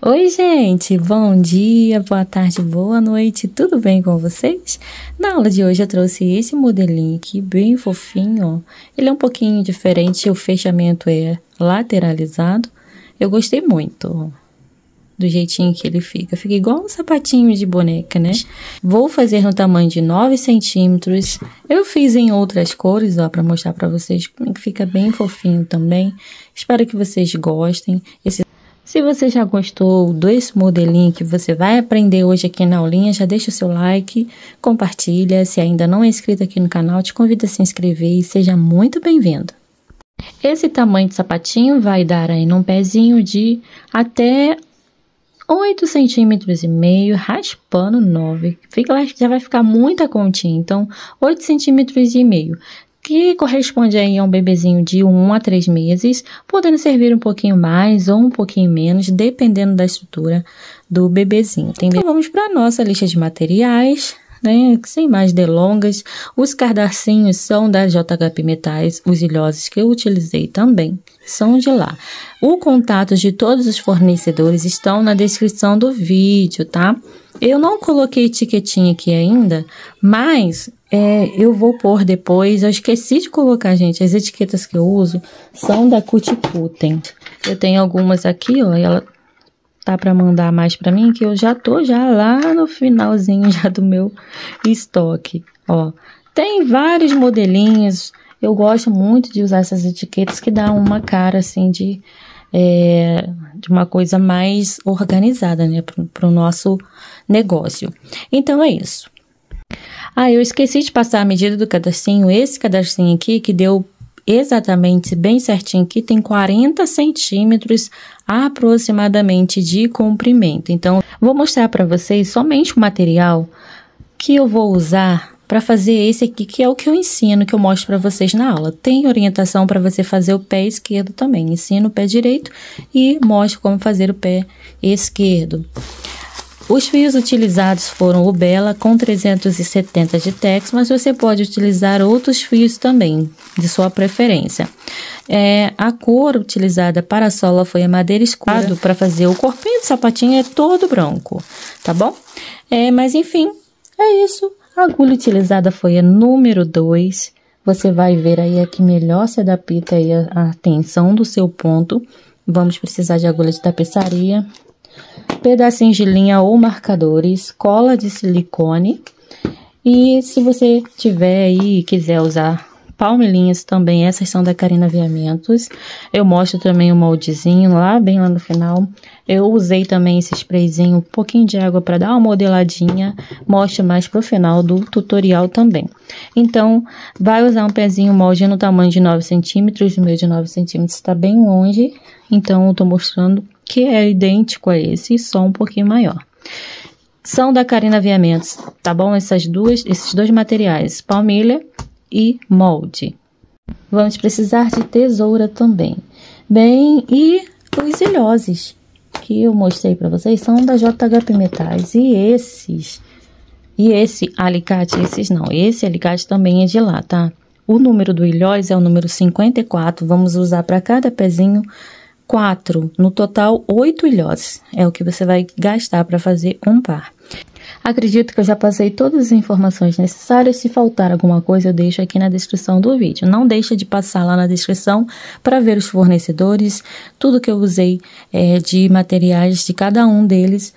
Oi, gente! Bom dia, boa tarde, boa noite, tudo bem com vocês? Na aula de hoje eu trouxe esse modelinho aqui, bem fofinho, ó. Ele é um pouquinho diferente, o fechamento é lateralizado. Eu gostei muito, ó, do jeitinho que ele fica. Fica igual um sapatinho de boneca, né? Vou fazer no tamanho de 9 centímetros. Eu fiz em outras cores, ó, pra mostrar pra vocês como é que fica bem fofinho também. Espero que vocês gostem. Se você já gostou desse modelinho que você vai aprender hoje aqui na aulinha, já deixa o seu like, compartilha. Se ainda não é inscrito aqui no canal, te convido a se inscrever e seja muito bem-vindo. Esse tamanho de sapatinho vai dar aí num pezinho de até 8 centímetros e meio, raspando 9. Já vai ficar muita continha, então 8 centímetros e meio. Que corresponde aí a um bebezinho de 1 a 3 meses, podendo servir um pouquinho mais ou um pouquinho menos, dependendo da estrutura do bebezinho. Então, vamos para a nossa lista de materiais, né? Sem mais delongas, os cadarcinhos são da JHP Metais, os ilhosos que eu utilizei também são de lá. O contato de todos os fornecedores estão na descrição do vídeo, tá? Eu não coloquei etiquetinha aqui ainda, mas eu vou pôr depois. Eu esqueci de colocar, gente. As etiquetas que eu uso são da Cuticuten. Eu tenho algumas aqui, ó, e ela tá para mandar mais para mim, que eu já tô lá no finalzinho já do meu estoque, ó. Tem vários modelinhos. Eu gosto muito de usar essas etiquetas que dá uma cara assim de uma coisa mais organizada, né, pro nosso negócio. Então é isso. Eu esqueci de passar a medida do cadarcinho. Esse cadarcinho aqui, que deu exatamente bem certinho aqui, tem 40 centímetros aproximadamente de comprimento. Então, vou mostrar para vocês somente o material que eu vou usar para fazer esse aqui, que é o que eu ensino, que eu mostro para vocês na aula. Tem orientação para você fazer o pé esquerdo também. Ensino o pé direito e mostro como fazer o pé esquerdo. Os fios utilizados foram o Bella com 370 de Tex, mas você pode utilizar outros fios também, de sua preferência. A cor utilizada para a sola foi a madeira escura. Para fazer o corpinho do sapatinho é todo branco, tá bom? Mas enfim, é isso. A agulha utilizada foi a número 2. Você vai ver aí a que melhor se adapta aí a tensão do seu ponto. Vamos precisar de agulha de tapeçaria, pedacinhos de linha ou marcadores, cola de silicone. E se você tiver aí e quiser usar palmilhinhas também, essas são da Karina Aviamentos. Eu mostro também o moldezinho bem lá no final. Eu usei também esse sprayzinho, um pouquinho de água para dar uma modeladinha. Mostro mais pro final do tutorial também. Então, vai usar um pezinho molde no tamanho de 9 centímetros. O meu de 9 centímetros está bem longe, então eu tô mostrando que é idêntico a esse, só um pouquinho maior. São da Karina Aviamentos, tá bom? Esses dois materiais, palmilha e molde. Vamos precisar de tesoura também. E os ilhoses que eu mostrei para vocês são da JHP Metais. Esse alicate, esse alicate também é de lá, tá? O número do ilhós é o número 54. Vamos usar para cada pezinho 4, no total 8 ilhoses, é o que você vai gastar para fazer um par. Acredito que eu já passei todas as informações necessárias. Se faltar alguma coisa, eu deixo aqui na descrição do vídeo. Não deixa de passar lá na descrição para ver os fornecedores, tudo que eu usei de materiais de cada um deles.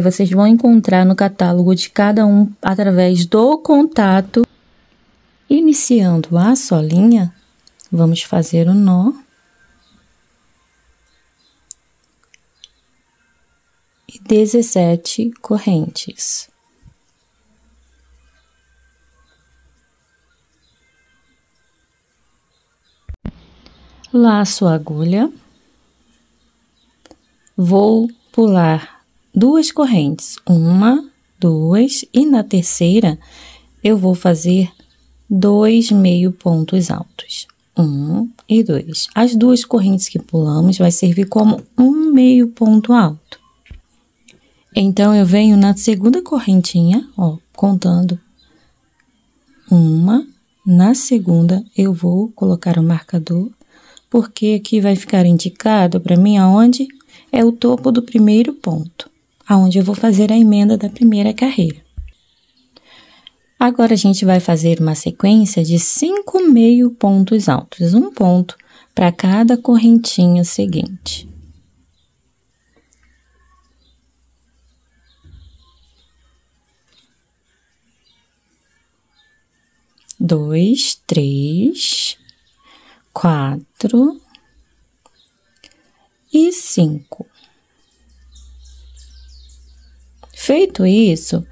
Vocês vão encontrar no catálogo de cada um através do contato. Iniciando a solinha, vamos fazer o nó. E 17 correntes. Laço a agulha. Vou pular 2 correntes, 1, 2, e na terceira eu vou fazer 2 meio pontos altos. 1 e 2. As 2 correntes que pulamos vai servir como um meio ponto alto. Então, eu venho na segunda correntinha, ó, contando 1, na segunda eu vou colocar o marcador, porque aqui vai ficar indicado para mim aonde é o topo do primeiro ponto, aonde eu vou fazer a emenda da primeira carreira. Agora, a gente vai fazer uma sequência de 5 meio pontos altos, um ponto para cada correntinha seguinte. Dois, 3, 4 e 5. Feito isso,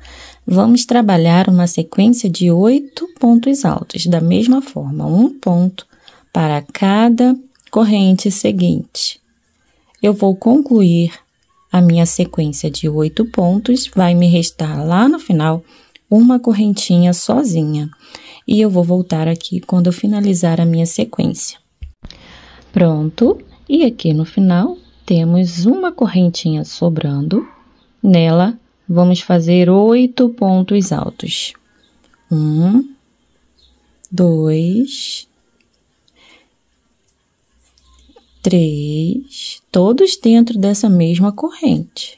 vamos trabalhar uma sequência de 8 pontos altos, da mesma forma, um ponto para cada corrente seguinte. Eu vou concluir a minha sequência de 8 pontos, vai me restar lá no final uma correntinha sozinha. E eu vou voltar aqui quando eu finalizar a minha sequência. Pronto, e aqui no final temos uma correntinha sobrando, nela vamos fazer 8 pontos altos. 1, 2, 3, todos dentro dessa mesma corrente.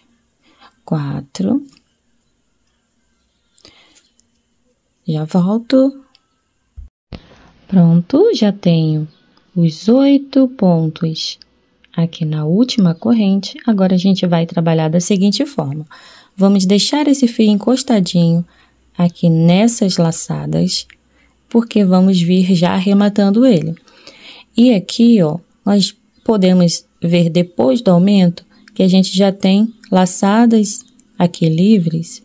4, já volto. Pronto, já tenho os 8 pontos aqui na última corrente. Agora, a gente vai trabalhar da seguinte forma. Vamos deixar esse fio encostadinho aqui nessas laçadas, porque vamos vir já arrematando ele. E aqui, ó, nós podemos ver depois do aumento que a gente já tem laçadas aqui livres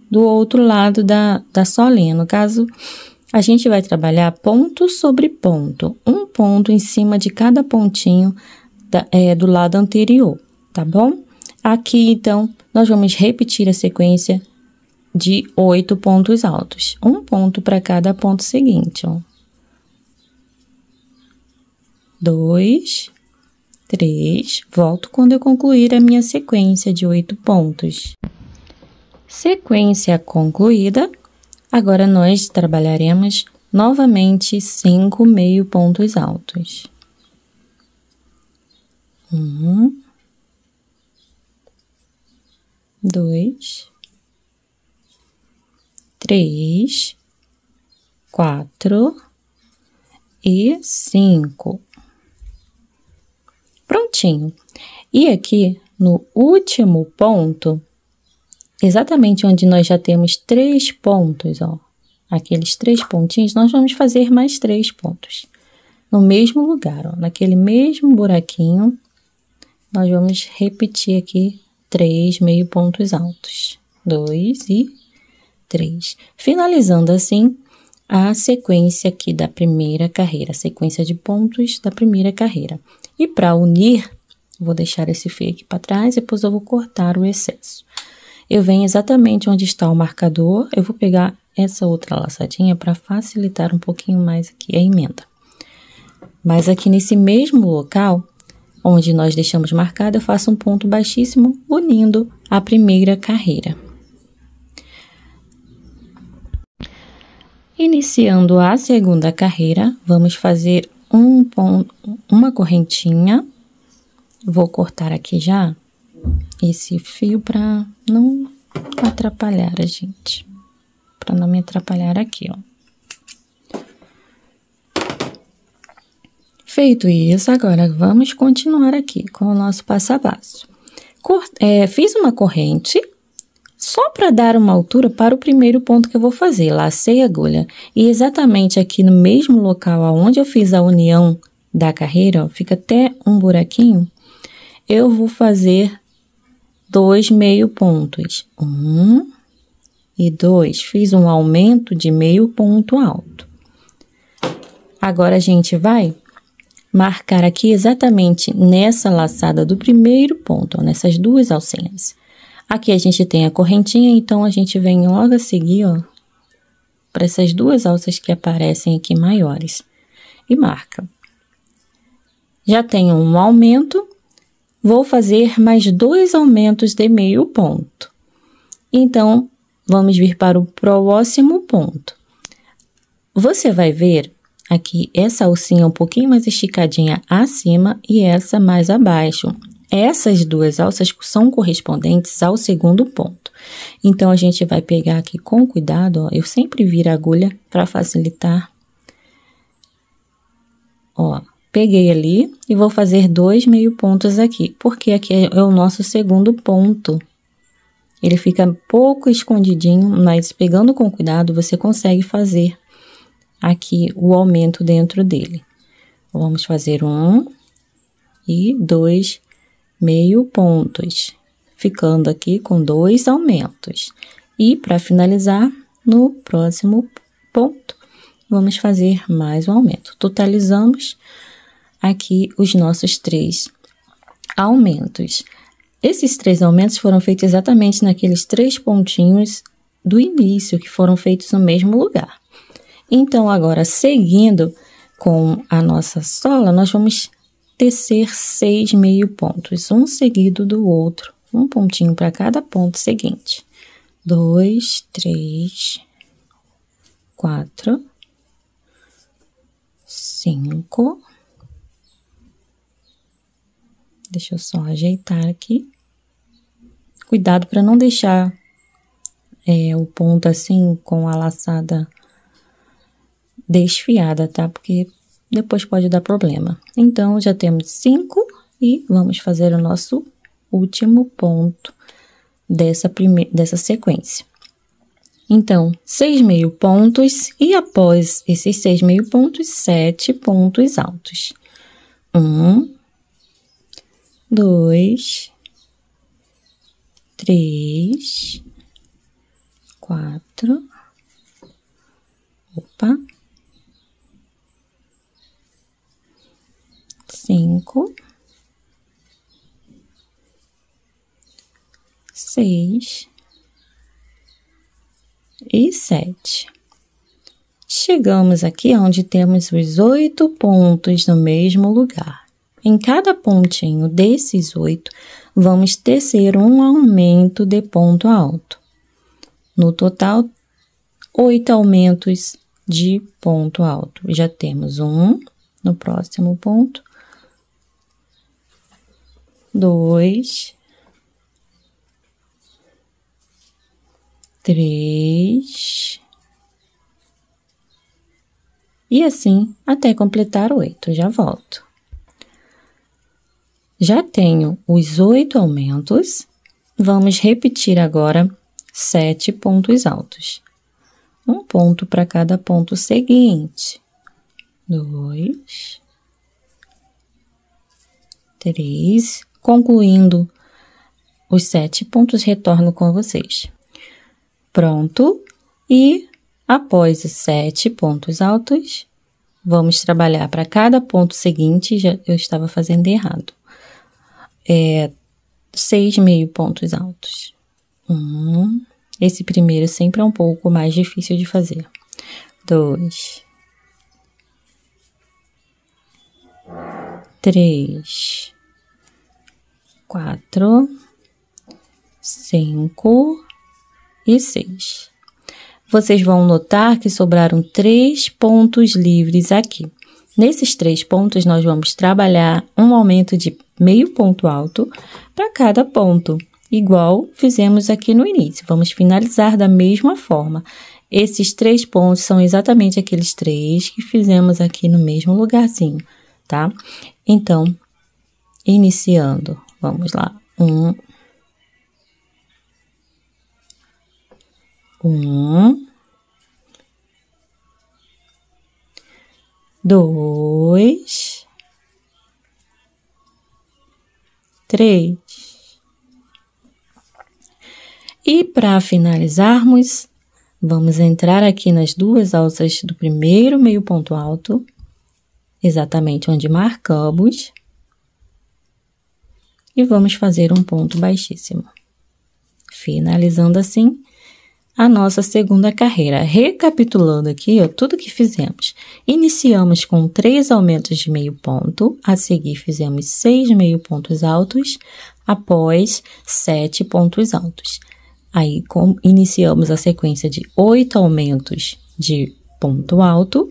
do outro lado da solinha. No caso, a gente vai trabalhar ponto sobre ponto, um ponto em cima de cada pontinho do lado anterior, tá bom? Aqui, então, nós vamos repetir a sequência de 8 pontos altos, um ponto para cada ponto seguinte, ó. 2, 3, volto quando eu concluir a minha sequência de 8 pontos. Sequência concluída. Agora, nós trabalharemos novamente 5 meio pontos altos. 1, 2, 3, 4 e 5. Prontinho. E aqui, no último ponto, exatamente onde nós já temos 3 pontos, ó, aqueles 3 pontinhos, nós vamos fazer mais 3 pontos. No mesmo lugar, ó, naquele mesmo buraquinho, nós vamos repetir aqui 3 meio pontos altos. 2 e 3. Finalizando assim a sequência aqui da primeira carreira, a sequência de pontos da primeira carreira. E para unir, vou deixar esse fio aqui para trás, depois eu vou cortar o excesso. Eu venho exatamente onde está o marcador, eu vou pegar essa outra laçadinha para facilitar um pouquinho mais aqui a emenda. Mas aqui nesse mesmo local, onde nós deixamos marcado, eu faço um ponto baixíssimo, unindo a primeira carreira. Iniciando a segunda carreira, vamos fazer uma correntinha. Vou cortar aqui já esse fio para não atrapalhar a gente, para não me atrapalhar aqui, ó. Feito isso, agora vamos continuar aqui com o nosso passo a passo. Fiz uma corrente só para dar uma altura para o primeiro ponto que eu vou fazer, lacei a agulha. E exatamente aqui no mesmo local onde eu fiz a união da carreira, ó, fica até um buraquinho, eu vou fazer 2 meio pontos. 1 e 2. Fiz um aumento de meio ponto alto. Agora, a gente vai marcar aqui exatamente nessa laçada do primeiro ponto, ó, nessas duas alcinhas. Aqui a gente tem a correntinha, então a gente vem logo a seguir, ó, para essas duas alças que aparecem aqui maiores. E marca. Já tenho um aumento, vou fazer mais 2 aumentos de meio ponto. Então, vamos vir para o próximo ponto. Você vai ver aqui essa alcinha um pouquinho mais esticadinha acima e essa mais abaixo. essas duas alças são correspondentes ao segundo ponto. Então, a gente vai pegar aqui com cuidado, ó, eu sempre viro a agulha para facilitar. Ó, peguei ali e vou fazer 2 meio pontos aqui, porque aqui é o nosso segundo ponto. Ele fica um pouco escondidinho, mas pegando com cuidado, você consegue fazer aqui o aumento dentro dele. Vamos fazer 1 e 2 meio pontos, ficando aqui com 2 aumentos. E para finalizar, no próximo ponto, vamos fazer mais um aumento. Totalizamos aqui os nossos 3 aumentos. Esses 3 aumentos foram feitos exatamente naqueles 3 pontinhos do início, que foram feitos no mesmo lugar. Então, agora, seguindo com a nossa sola, nós vamos tecer 6 meio pontos, um seguido do outro, um pontinho para cada ponto seguinte. 2, 3, 4, 5. Deixa eu só ajeitar aqui. Cuidado para não deixar o ponto assim com a laçada desfiada, tá? Porque depois pode dar problema. Então, já temos 5 e vamos fazer o nosso último ponto dessa sequência. Então, 6 meio pontos e após esses 6 meio pontos, 7 pontos altos. 1, 2, 3, 4, 5, 6 e 7. Chegamos aqui onde temos os 8 pontos no mesmo lugar. Em cada pontinho desses 8, vamos tecer um aumento de ponto alto. No total, 8 aumentos de ponto alto. Já temos 1 no próximo ponto, 2, 3, e assim até completar 8. Já volto. Já tenho os 8 aumentos, vamos repetir agora 7 pontos altos. Um ponto para cada ponto seguinte. 2, 3, concluindo os 7 pontos, retorno com vocês. Pronto, e após os 7 pontos altos, vamos trabalhar para cada ponto seguinte, eu estava fazendo errado. 6 meio pontos altos. Esse primeiro sempre é um pouco mais difícil de fazer. 2, 3, 4, 5 e 6. Vocês vão notar que sobraram 3 pontos livres aqui. Nesses 3 pontos, nós vamos trabalhar um aumento de meio ponto alto para cada ponto, igual fizemos aqui no início. Vamos finalizar da mesma forma. Esses 3 pontos são exatamente aqueles 3 que fizemos aqui no mesmo lugarzinho, tá? Então, iniciando, vamos lá. 1, 2, 3. E para finalizarmos, vamos entrar aqui nas 2 alças do primeiro meio ponto alto, exatamente onde marcamos, e vamos fazer um ponto baixíssimo. Finalizando assim a nossa segunda carreira. Recapitulando aqui, ó, tudo que fizemos. Iniciamos com 3 aumentos de meio ponto, a seguir fizemos 6 meio pontos altos, após 7 pontos altos. Aí, iniciamos a sequência de 8 aumentos de ponto alto,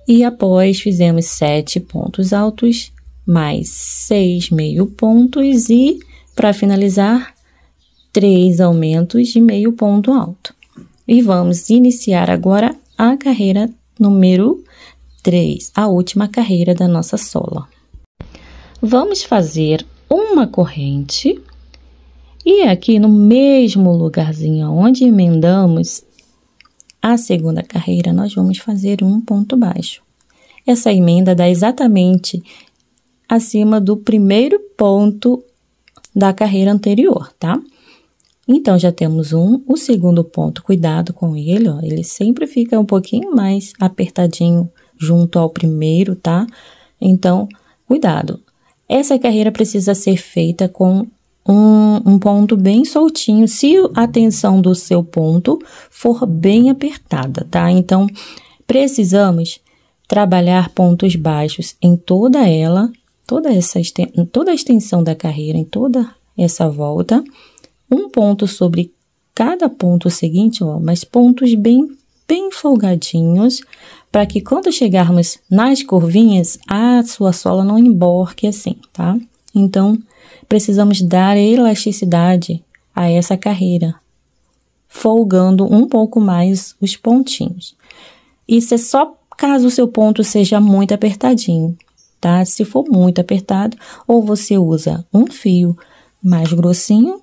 e após fizemos 7 pontos altos mais 6 meio pontos e, para finalizar, 3 aumentos de meio ponto alto. E vamos iniciar agora a carreira número 3, a última carreira da nossa sola. Vamos fazer uma corrente e aqui no mesmo lugarzinho onde emendamos a segunda carreira, nós vamos fazer um ponto baixo. Essa emenda dá exatamente acima do primeiro ponto da carreira anterior, tá? Então, já temos o segundo ponto, cuidado com ele, ó, ele sempre fica um pouquinho mais apertadinho junto ao primeiro, tá? Então, cuidado. Essa carreira precisa ser feita com um ponto bem soltinho, se a tensão do seu ponto for bem apertada, tá? Então, precisamos trabalhar pontos baixos em toda a extensão da carreira, em toda essa volta, um ponto sobre cada ponto seguinte, ó, mas pontos bem folgadinhos, para que quando chegarmos nas curvinhas, a sua sola não emborque assim, tá? Então, precisamos dar elasticidade a essa carreira, folgando um pouco mais os pontinhos. Isso é só caso o seu ponto seja muito apertadinho, tá? Se for muito apertado, ou você usa um fio mais grossinho,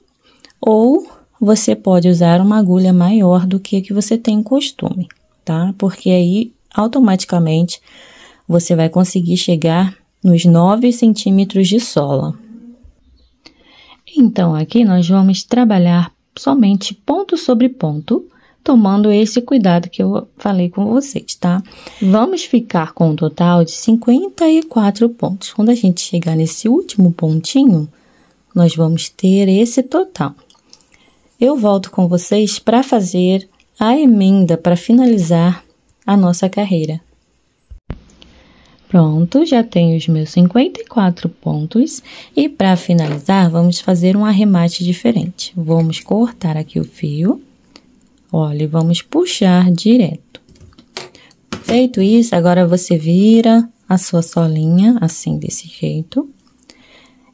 ou você pode usar uma agulha maior do que você tem costume, tá? Porque aí, automaticamente, você vai conseguir chegar nos 9 centímetros de sola. Então, aqui nós vamos trabalhar somente ponto sobre ponto, tomando esse cuidado que eu falei com vocês, tá? Vamos ficar com um total de 54 pontos. Quando a gente chegar nesse último pontinho, nós vamos ter esse total. Eu volto com vocês para fazer a emenda, para finalizar a nossa carreira. Pronto, já tenho os meus 54 pontos e para finalizar, vamos fazer um arremate diferente. Vamos cortar aqui o fio, olha, e vamos puxar direto. Feito isso, agora você vira a sua solinha, assim, desse jeito.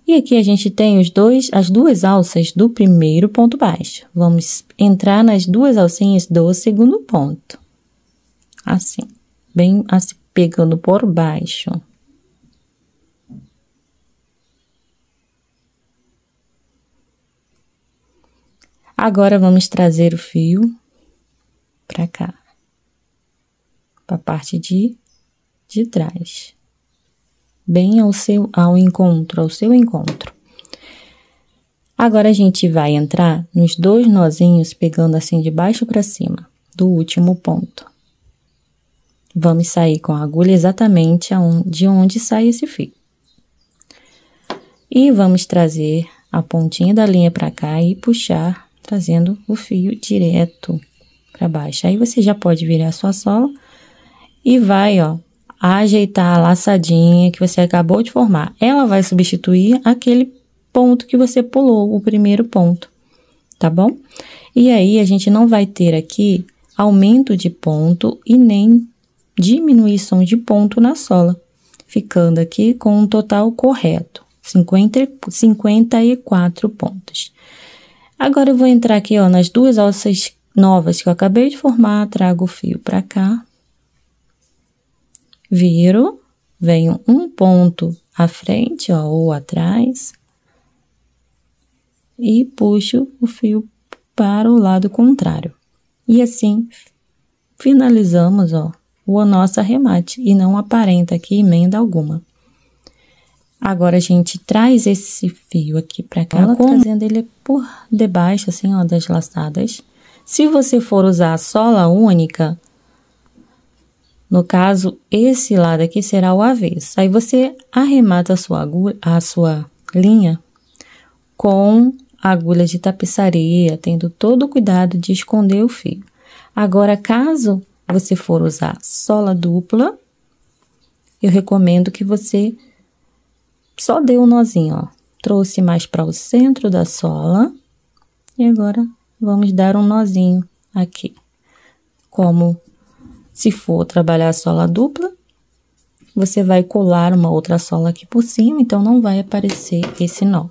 E aqui a gente tem as duas alças do primeiro ponto baixo. Vamos entrar nas duas alcinhas do segundo ponto. Assim, bem assim, pegando por baixo. Agora, vamos trazer o fio para cá, para a parte de trás. Bem ao seu encontro. Agora, a gente vai entrar nos 2 nozinhos, pegando assim de baixo para cima, do último ponto. Vamos sair com a agulha exatamente de onde sai esse fio. E vamos trazer a pontinha da linha para cá e puxar, trazendo o fio direto para baixo. Aí, você já pode virar a sua sola e vai, ó, ajeitar a laçadinha que você acabou de formar. Ela vai substituir aquele ponto que você pulou, o primeiro ponto, tá bom? E aí, a gente não vai ter aqui aumento de ponto e nem diminuição de ponto na sola, ficando aqui com um total correto, 54 pontos. Agora, eu vou entrar aqui, ó, nas 2 alças novas que eu acabei de formar, trago o fio para cá, viro, venho um ponto à frente, ó, ou atrás, e puxo o fio para o lado contrário. E assim, finalizamos, ó, o nosso arremate, e não aparenta aqui emenda alguma. Agora, a gente traz esse fio aqui para cá, trazendo ele por debaixo, assim, ó, das laçadas. Se você for usar a sola única, no caso, esse lado aqui será o avesso. Aí, você arremata a sua linha com agulha de tapeçaria, tendo todo o cuidado de esconder o fio. Agora, caso você for usar sola dupla, eu recomendo que você só dê um nozinho, ó. Trouxe mais para o centro da sola e agora vamos dar um nozinho aqui. Como se for trabalhar a sola dupla, você vai colar uma outra sola aqui por cima, então não vai aparecer esse nó.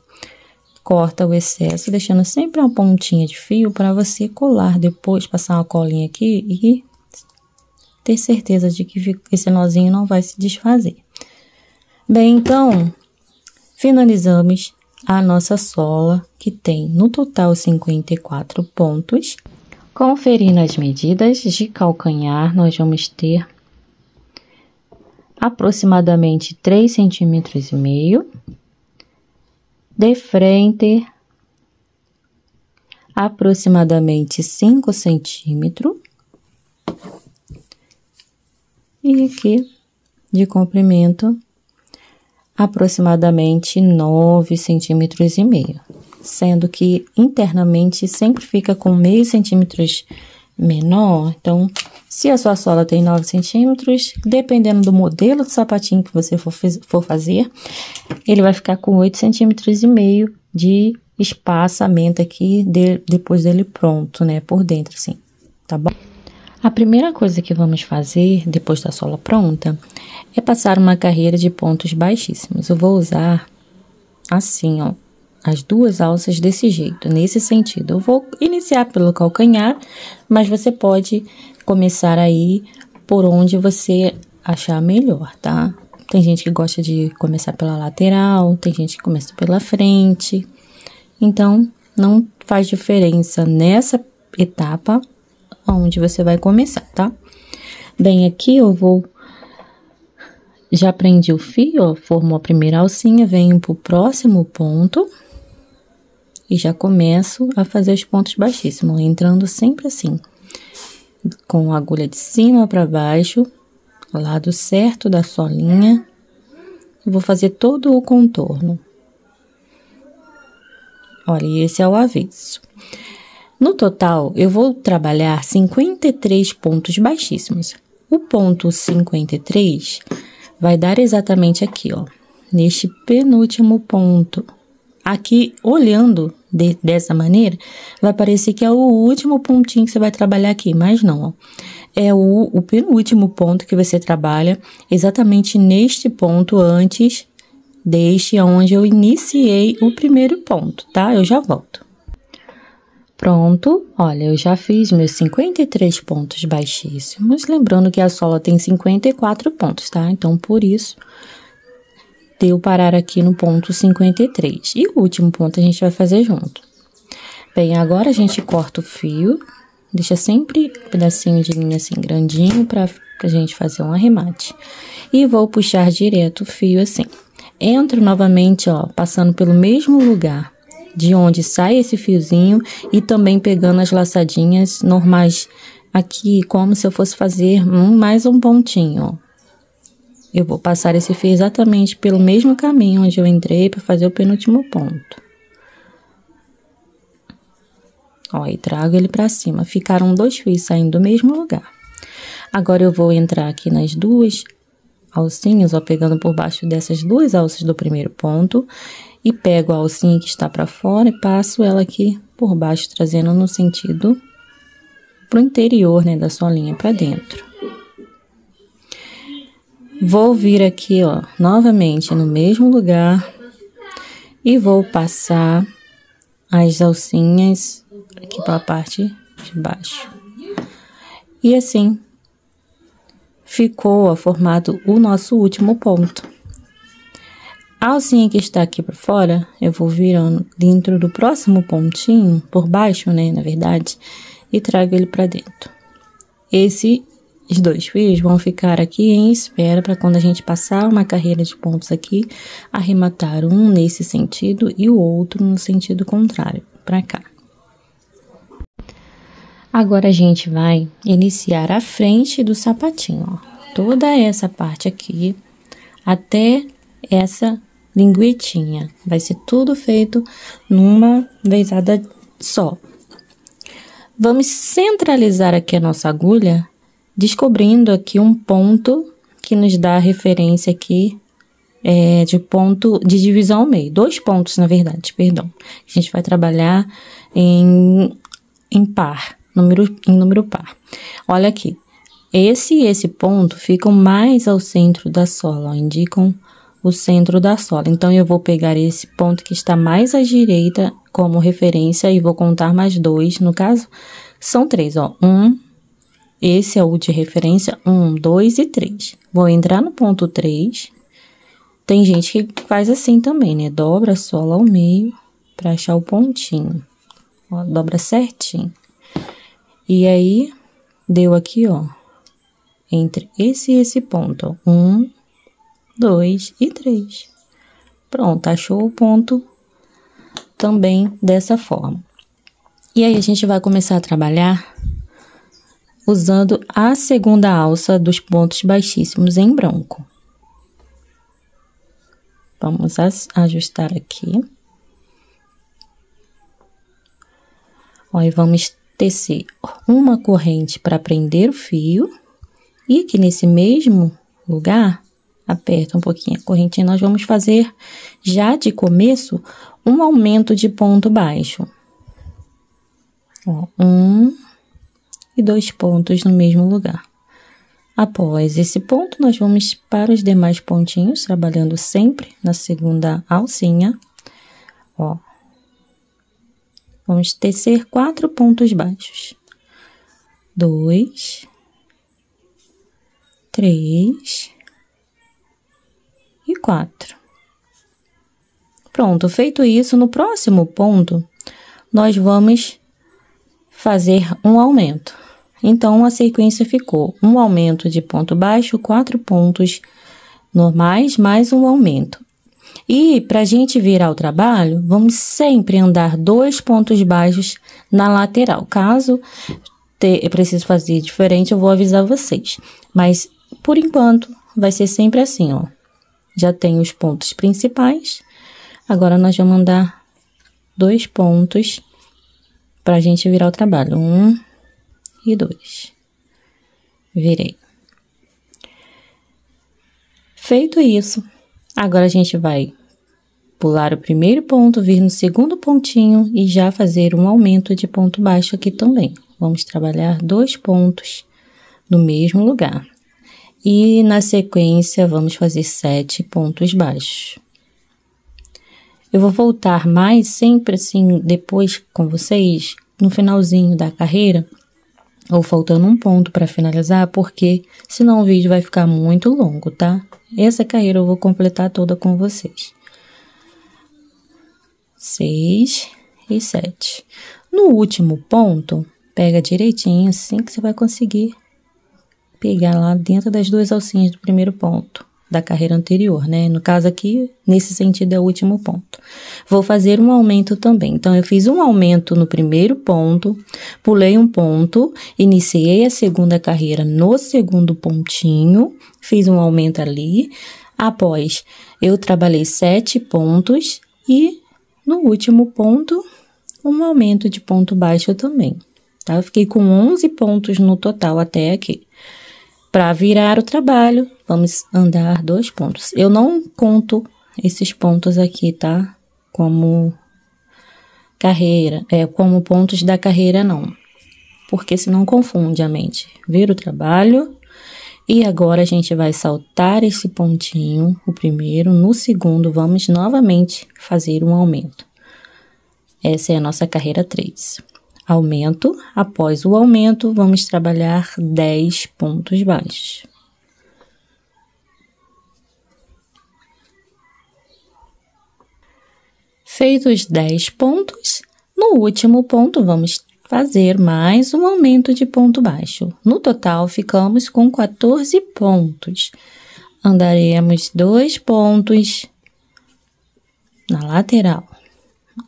Corta o excesso, deixando sempre uma pontinha de fio para você colar depois, passar uma colinha aqui e ter certeza de que esse nozinho não vai se desfazer. Bem, então, finalizamos a nossa sola, que tem no total 54 pontos. Conferindo as medidas de calcanhar, nós vamos ter aproximadamente 3,5 centímetros. De frente, aproximadamente 5 centímetros. E aqui, de comprimento, aproximadamente 9,5 centímetros, sendo que internamente sempre fica com meio centímetros menor. Então, se a sua sola tem 9 centímetros, dependendo do modelo de sapatinho que você for fazer, ele vai ficar com 8,5 centímetros de espaçamento aqui depois dele pronto, né, por dentro, assim, tá bom? A primeira coisa que vamos fazer depois da sola pronta é passar uma carreira de pontos baixíssimos. Eu vou usar assim, ó, as duas alças desse jeito, nesse sentido. Eu vou iniciar pelo calcanhar, mas você pode começar aí por onde você achar melhor, tá? Tem gente que gosta de começar pela lateral, tem gente que começa pela frente. Então, não faz diferença nessa etapa onde você vai começar, tá? Bem, aqui eu vou... Já prendi o fio, ó, formou a primeira alcinha, venho pro próximo ponto e já começo a fazer os pontos baixíssimos, entrando sempre assim, com a agulha de cima para baixo, lado certo da solinha. Eu vou fazer todo o contorno. Olha, esse é o avesso. No total, eu vou trabalhar 53 pontos baixíssimos. O ponto 53 vai dar exatamente aqui, ó, neste penúltimo ponto. Aqui, olhando dessa maneira, vai parecer que é o último pontinho que você vai trabalhar aqui, mas não, ó. É o penúltimo ponto que você trabalha exatamente neste ponto antes deste onde eu iniciei o primeiro ponto, tá? Eu já volto. Pronto, olha, eu já fiz meus 53 pontos baixíssimos, lembrando que a sola tem 54 pontos, tá? Então, por isso, deu parar aqui no ponto 53. E o último ponto a gente vai fazer junto. Bem, agora a gente corta o fio, deixa sempre um pedacinho de linha assim grandinho pra gente fazer um arremate. E vou puxar direto o fio assim. Entro novamente, ó, passando pelo mesmo lugar de onde sai esse fiozinho e também pegando as laçadinhas normais aqui, como se eu fosse fazer mais um pontinho, ó. Eu vou passar esse fio exatamente pelo mesmo caminho onde eu entrei para fazer o penúltimo ponto. Ó, e trago ele para cima. Ficaram 2 fios saindo do mesmo lugar. Agora eu vou entrar aqui nas duas alcinhas, ó, pegando por baixo dessas 2 alças do primeiro ponto. E pego a alcinha que está para fora e passo ela aqui por baixo, trazendo no sentido pro interior, né, da solinha para dentro. Vou vir aqui, ó, novamente no mesmo lugar e vou passar as alcinhas aqui pela parte de baixo. E assim ficou, ó, formado o nosso último ponto. A alcinha que está aqui por fora, eu vou virando dentro do próximo pontinho, por baixo, né, na verdade, e trago ele para dentro. Esses 2 fios vão ficar aqui em espera para quando a gente passar uma carreira de pontos aqui, arrematar um nesse sentido e o outro no sentido contrário, para cá. Agora a gente vai iniciar a frente do sapatinho, ó. Toda essa parte aqui, até essa linguetinha. Vai ser tudo feito numa vezada só. Vamos centralizar aqui a nossa agulha, descobrindo aqui um ponto que nos dá a referência aqui de ponto de divisão ao meio. 2 pontos, na verdade, perdão. A gente vai trabalhar em par, em número par. Olha aqui. Esse e esse ponto ficam mais ao centro da sola, ó, indicam o centro da sola. Então, eu vou pegar esse ponto que está mais à direita como referência e vou contar mais 2. No caso, são 3, ó. Esse é o de referência, 1, 2 e 3. Vou entrar no ponto 3. Tem gente que faz assim também, né? Dobra a sola ao meio para achar o pontinho. Ó, dobra certinho. E aí, deu aqui, ó, entre esse e esse ponto, ó. 1, 2 e 3. Pronto, achou o ponto também dessa forma. E aí, a gente vai começar a trabalhar usando a segunda alça dos pontos baixíssimos em branco. Vamos ajustar aqui. Ó, e vamos tecer uma corrente para prender o fio. E aqui nesse mesmo lugar, aperta um pouquinho a correntinha, nós vamos fazer já de começo um aumento de ponto baixo. Ó, 1 e 2 pontos no mesmo lugar. Após esse ponto, nós vamos para os demais pontinhos, trabalhando sempre na segunda alcinha. Ó, vamos tecer 4 pontos baixos. 2, 3 e 4. Pronto, feito isso, no próximo ponto, nós vamos fazer um aumento. Então, a sequência ficou um aumento de ponto baixo, 4 pontos normais, mais um aumento. E, para a gente virar o trabalho, vamos sempre andar 2 pontos baixos na lateral. Caso eu precise fazer diferente, eu vou avisar vocês. Mas, por enquanto, vai ser sempre assim, ó. Já tem os pontos principais. Agora, nós vamos andar 2 pontos para a gente virar o trabalho. 1 e 2. Virei. Feito isso, agora a gente vai pular o primeiro ponto, vir no segundo pontinho e já fazer um aumento de ponto baixo aqui também. Vamos trabalhar 2 pontos no mesmo lugar. E na sequência, vamos fazer 7 pontos baixos. Eu vou voltar mais sempre assim, depois com vocês, no finalzinho da carreira, ou faltando um ponto para finalizar, porque senão o vídeo vai ficar muito longo, tá? Essa carreira eu vou completar toda com vocês. 6 e 7. No último ponto, pega direitinho, assim que você vai conseguir pegar lá dentro das 2 alcinhas do primeiro ponto da carreira anterior, né? No caso aqui, nesse sentido, é o último ponto. Vou fazer um aumento também. Então, eu fiz um aumento no primeiro ponto, pulei um ponto, iniciei a segunda carreira no segundo pontinho, fiz um aumento ali. Após, eu trabalhei 7 pontos e no último ponto, um aumento de ponto baixo também, tá? Eu fiquei com 11 pontos no total até aqui. Para virar o trabalho, vamos andar 2 pontos. Eu não conto esses pontos aqui, tá? Como carreira, como pontos da carreira, não. Porque senão confunde a mente. Vira o trabalho e agora a gente vai saltar esse pontinho, o primeiro. No segundo, vamos novamente fazer um aumento. Essa é a nossa carreira 3. Aumento, após o aumento, vamos trabalhar 10 pontos baixos. Feitos 10 pontos, no último ponto, vamos fazer mais um aumento de ponto baixo. No total, ficamos com 14 pontos. Andaremos 2 pontos na lateral.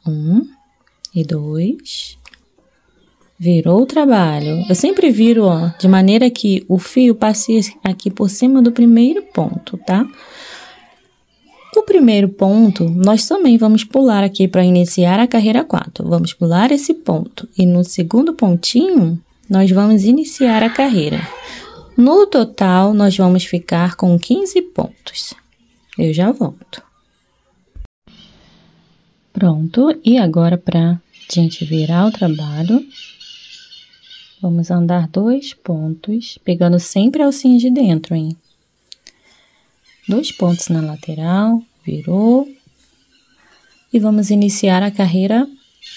1 e 2. Virou o trabalho. Eu sempre viro, ó, de maneira que o fio passe aqui por cima do primeiro ponto, tá? O primeiro ponto, nós também vamos pular aqui para iniciar a carreira 4. Vamos pular esse ponto. E no segundo pontinho, nós vamos iniciar a carreira. No total, nós vamos ficar com 15 pontos. Eu já volto. Pronto. E agora, para a gente virar o trabalho, Vamos andar 2 pontos, pegando sempre a alcinha de dentro, hein? 2 pontos na lateral, virou. E vamos iniciar a carreira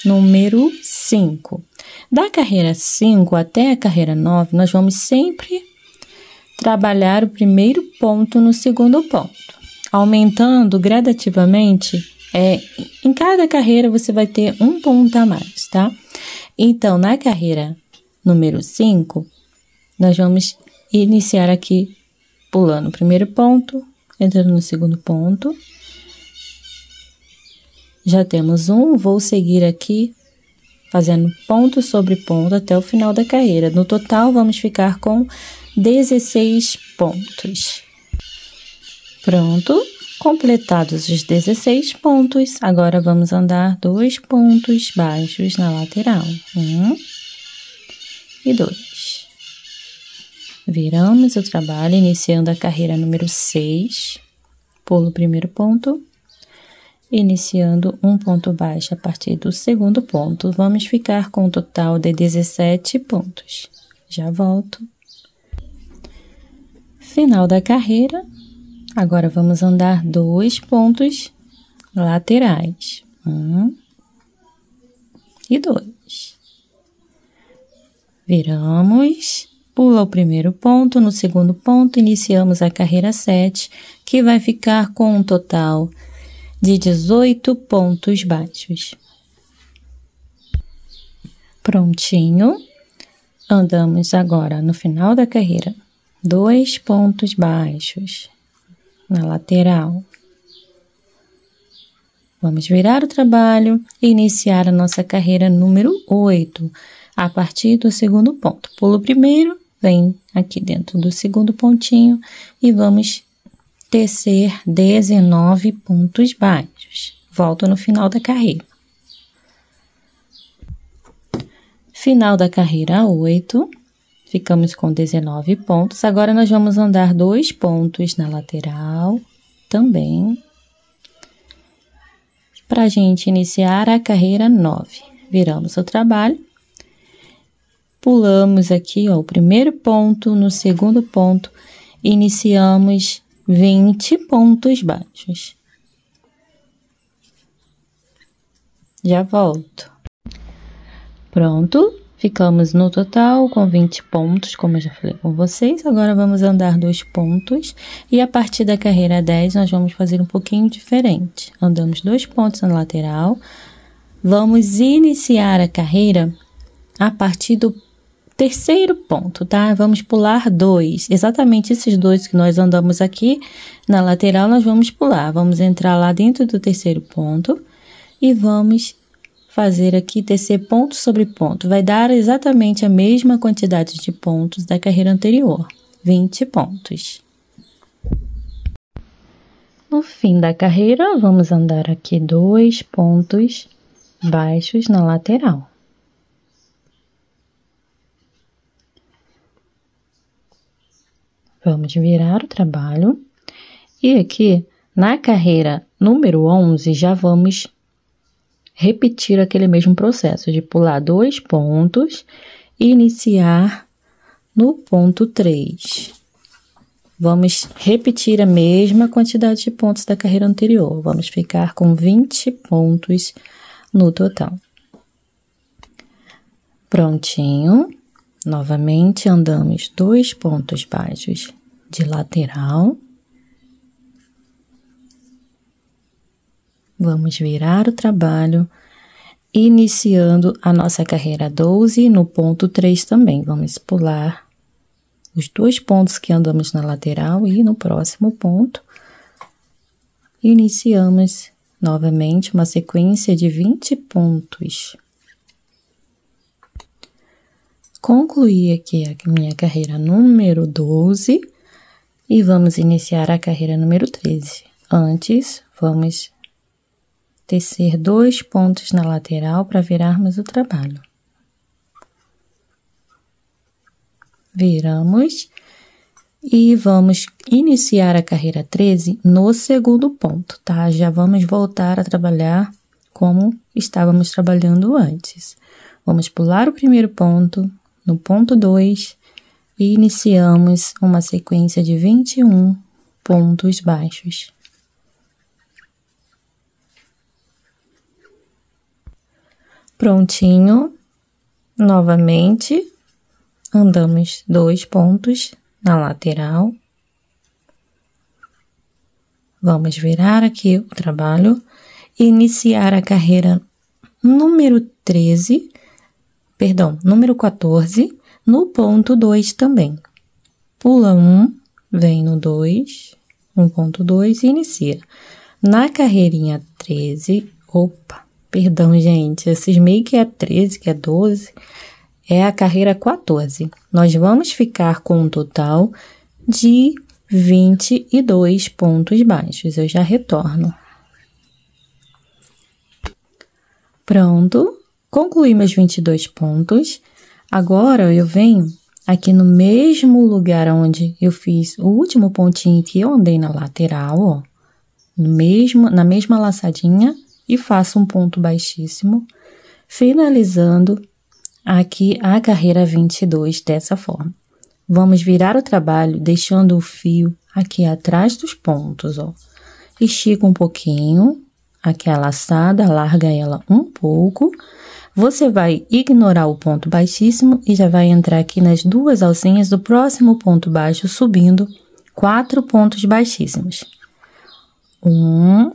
número 5. Da carreira 5 até a carreira 9, nós vamos sempre trabalhar o primeiro ponto no segundo ponto, aumentando gradativamente. Em cada carreira você vai ter um ponto a mais, tá? Então, na carreira número 5, nós vamos iniciar aqui pulando o primeiro ponto, entrando no segundo ponto. Já temos um, vou seguir aqui fazendo ponto sobre ponto até o final da carreira. No total, vamos ficar com 16 pontos. Pronto, completados os 16 pontos, agora vamos andar 2 pontos baixos na lateral. 1 e 2. Viramos o trabalho, iniciando a carreira número 6. Pulo o primeiro ponto. Iniciando um ponto baixo a partir do segundo ponto, vamos ficar com um total de 17 pontos. Já volto. Final da carreira. Agora vamos andar 2 pontos laterais. 1 e 2. Viramos, pula o primeiro ponto, no segundo ponto iniciamos a carreira 7, que vai ficar com um total de 18 pontos baixos. Prontinho. Andamos agora no final da carreira 2 pontos baixos na lateral. Vamos virar o trabalho e iniciar a nossa carreira número 8, a partir do segundo ponto. Pulo o primeiro, vem aqui dentro do segundo pontinho e vamos tecer 19 pontos baixos. Volto no final da carreira. Final da carreira 8, ficamos com 19 pontos. Agora nós vamos andar 2 pontos na lateral também, para a gente iniciar a carreira 9. Viramos o trabalho, pulamos aqui, ó, o primeiro ponto, no segundo ponto, iniciamos 20 pontos baixos. Já volto. Pronto, ficamos no total com 20 pontos, como eu já falei com vocês. Agora vamos andar 2 pontos e a partir da carreira 10 nós vamos fazer um pouquinho diferente. Andamos 2 pontos na lateral, vamos iniciar a carreira a partir do terceiro ponto, tá? Vamos pular 2, exatamente esses 2 que nós andamos aqui na lateral, nós vamos pular. Vamos entrar lá dentro do terceiro ponto e vamos fazer aqui tecer ponto sobre ponto. Vai dar exatamente a mesma quantidade de pontos da carreira anterior, 20 pontos. No fim da carreira, vamos andar aqui 2 pontos baixos na lateral. Vamos virar o trabalho. E aqui, na carreira número 11, já vamos repetir aquele mesmo processo de pular 2 pontos e iniciar no ponto 3. Vamos repetir a mesma quantidade de pontos da carreira anterior. Vamos ficar com 20 pontos no total. Prontinho. Novamente, andamos 2 pontos baixos de lateral. Vamos virar o trabalho, iniciando a nossa carreira 12 no ponto 3 também. Vamos pular os 2 pontos que andamos na lateral e no próximo ponto, iniciamos novamente uma sequência de 20 pontos. Concluí aqui a minha carreira número 12 e vamos iniciar a carreira número 13. Antes, vamos tecer 2 pontos na lateral para virarmos o trabalho. Viramos e vamos iniciar a carreira 13 no segundo ponto, tá? Já vamos voltar a trabalhar como estávamos trabalhando antes. Vamos pular o primeiro ponto, no ponto 2 e iniciamos uma sequência de 21 pontos baixos. Prontinho, novamente, andamos 2 pontos na lateral. Vamos virar aqui o trabalho e iniciar a carreira número 14, no ponto 2 também. Pula 1, vem no 2, 1.2 e inicia. Na carreirinha 13, perdão, gente, eu cismei que é 13, que é 12, é a carreira 14. Nós vamos ficar com um total de 22 pontos baixos. Eu já retorno. Pronto, concluí meus 22 pontos. Agora, eu venho aqui no mesmo lugar onde eu fiz o último pontinho que eu andei na lateral, ó, na mesma laçadinha, e faço um ponto baixíssimo, finalizando aqui a carreira 22 dessa forma. Vamos virar o trabalho deixando o fio aqui atrás dos pontos, ó. Estica um pouquinho aqui a laçada, alarga ela um pouco. Você vai ignorar o ponto baixíssimo e já vai entrar aqui nas 2 alcinhas do próximo ponto baixo, subindo 4 pontos baixíssimos. 1,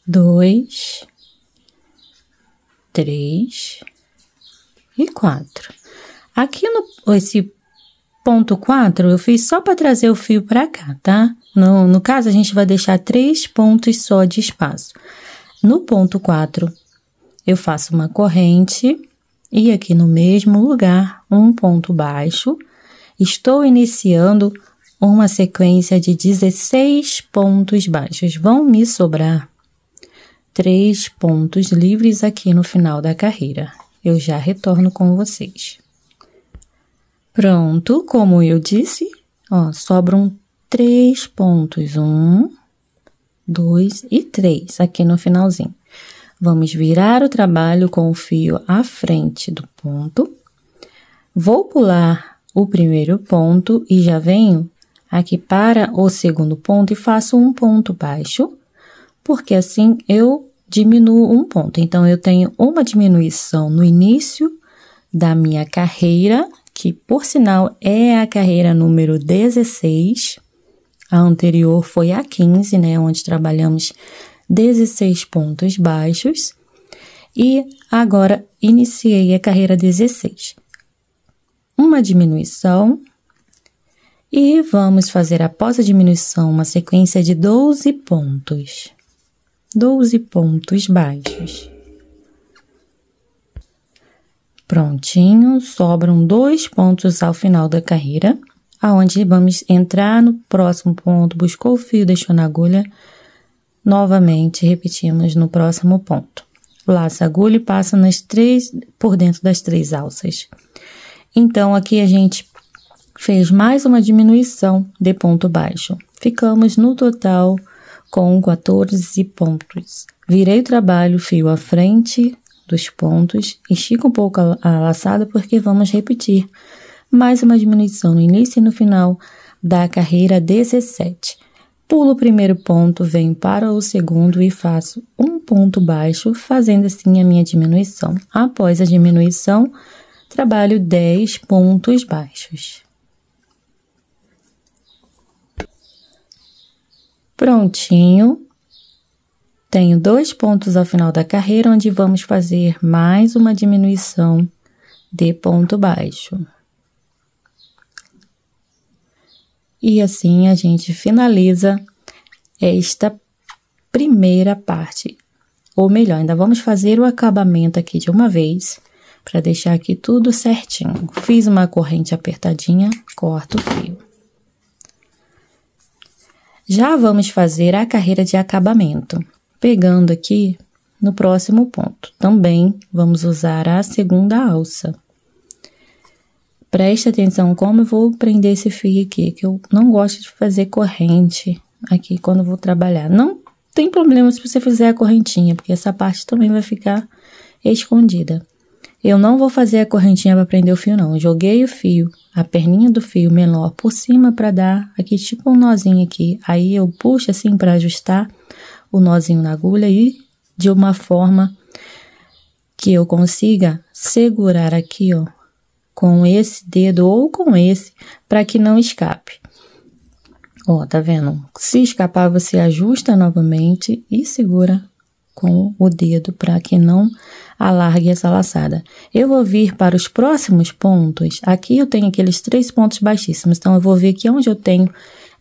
2, 3 e 4. Aqui esse ponto 4 eu fiz só para trazer o fio para cá, tá? No caso, a gente vai deixar 3 pontos só de espaço. No ponto 4, eu faço uma corrente e aqui no mesmo lugar, um ponto baixo. Estou iniciando uma sequência de 16 pontos baixos. Vão me sobrar 3 pontos livres aqui no final da carreira. Eu já retorno com vocês. Pronto, como eu disse, ó, sobram 3 pontos. 1, 2 e 3 aqui no finalzinho. Vamos virar o trabalho com o fio à frente do ponto. Vou pular o primeiro ponto e já venho aqui para o segundo ponto e faço um ponto baixo, porque assim eu diminuo um ponto. Então, eu tenho uma diminuição no início da minha carreira, que, por sinal, é a carreira número 16. A anterior foi a 15, né? Onde trabalhamos 16 pontos baixos. E agora, iniciei a carreira 16. Uma diminuição. E vamos fazer, após a diminuição, uma sequência de 12 pontos. 12 pontos baixos. Prontinho, sobram 2 pontos ao final da carreira, aonde vamos entrar no próximo ponto, buscou o fio, deixou na agulha, novamente repetimos no próximo ponto. Laça a agulha e passa por dentro das 3 alças. Então, aqui a gente fez mais uma diminuição de ponto baixo. Ficamos no total com 14 pontos. Virei o trabalho, fio à frente dos pontos, estica um pouco a laçada porque vamos repetir mais uma diminuição no início e no final da carreira 17. Pulo o primeiro ponto, venho para o segundo e faço um ponto baixo, fazendo assim a minha diminuição. Após a diminuição, trabalho 10 pontos baixos. Prontinho, tenho 2 pontos ao final da carreira, onde vamos fazer mais uma diminuição de ponto baixo. E assim a gente finaliza esta primeira parte. Ou melhor, ainda vamos fazer o acabamento aqui de uma vez, para deixar aqui tudo certinho. Fiz uma corrente apertadinha, corto o fio. Já vamos fazer a carreira de acabamento, pegando aqui no próximo ponto. Também vamos usar a segunda alça. Preste atenção como eu vou prender esse fio aqui, que eu não gosto de fazer corrente aqui quando vou trabalhar. Não tem problema se você fizer a correntinha, porque essa parte também vai ficar escondida. Eu não vou fazer a correntinha para prender o fio, não. Eu joguei o fio, a perninha do fio menor por cima para dar aqui tipo um nozinho aqui. Aí eu puxo assim para ajustar o nozinho na agulha e de uma forma que eu consiga segurar aqui, ó, com esse dedo ou com esse, para que não escape. Ó, tá vendo? Se escapar, você ajusta novamente e segura com o dedo para que não alargue essa laçada. Eu vou vir para os próximos pontos. Aqui eu tenho aqueles 3 pontos baixíssimos, então eu vou vir aqui onde eu tenho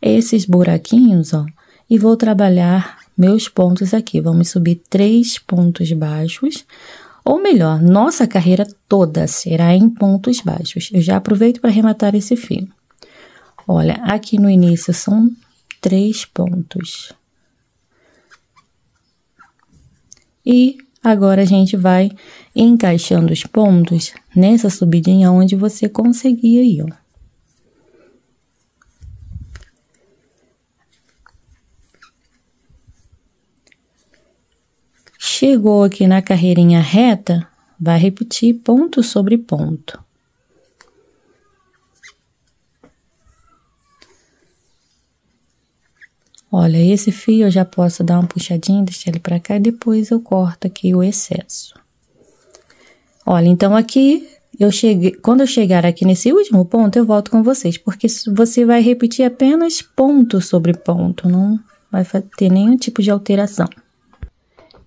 esses buraquinhos, ó, e vou trabalhar meus pontos aqui. Vamos subir 3 pontos baixos, ou melhor, nossa carreira toda será em pontos baixos. Eu já aproveito para arrematar esse fio. Olha, aqui no início são 3 pontos. E agora a gente vai encaixando os pontos nessa subidinha onde você conseguir aí, ó. Chegou aqui na carreirinha reta, vai repetir ponto sobre ponto. Olha, esse fio eu já posso dar uma puxadinha, deixar ele pra cá e depois eu corto aqui o excesso. Olha, então aqui, quando eu chegar aqui nesse último ponto, eu volto com vocês, porque você vai repetir apenas ponto sobre ponto, não vai ter nenhum tipo de alteração.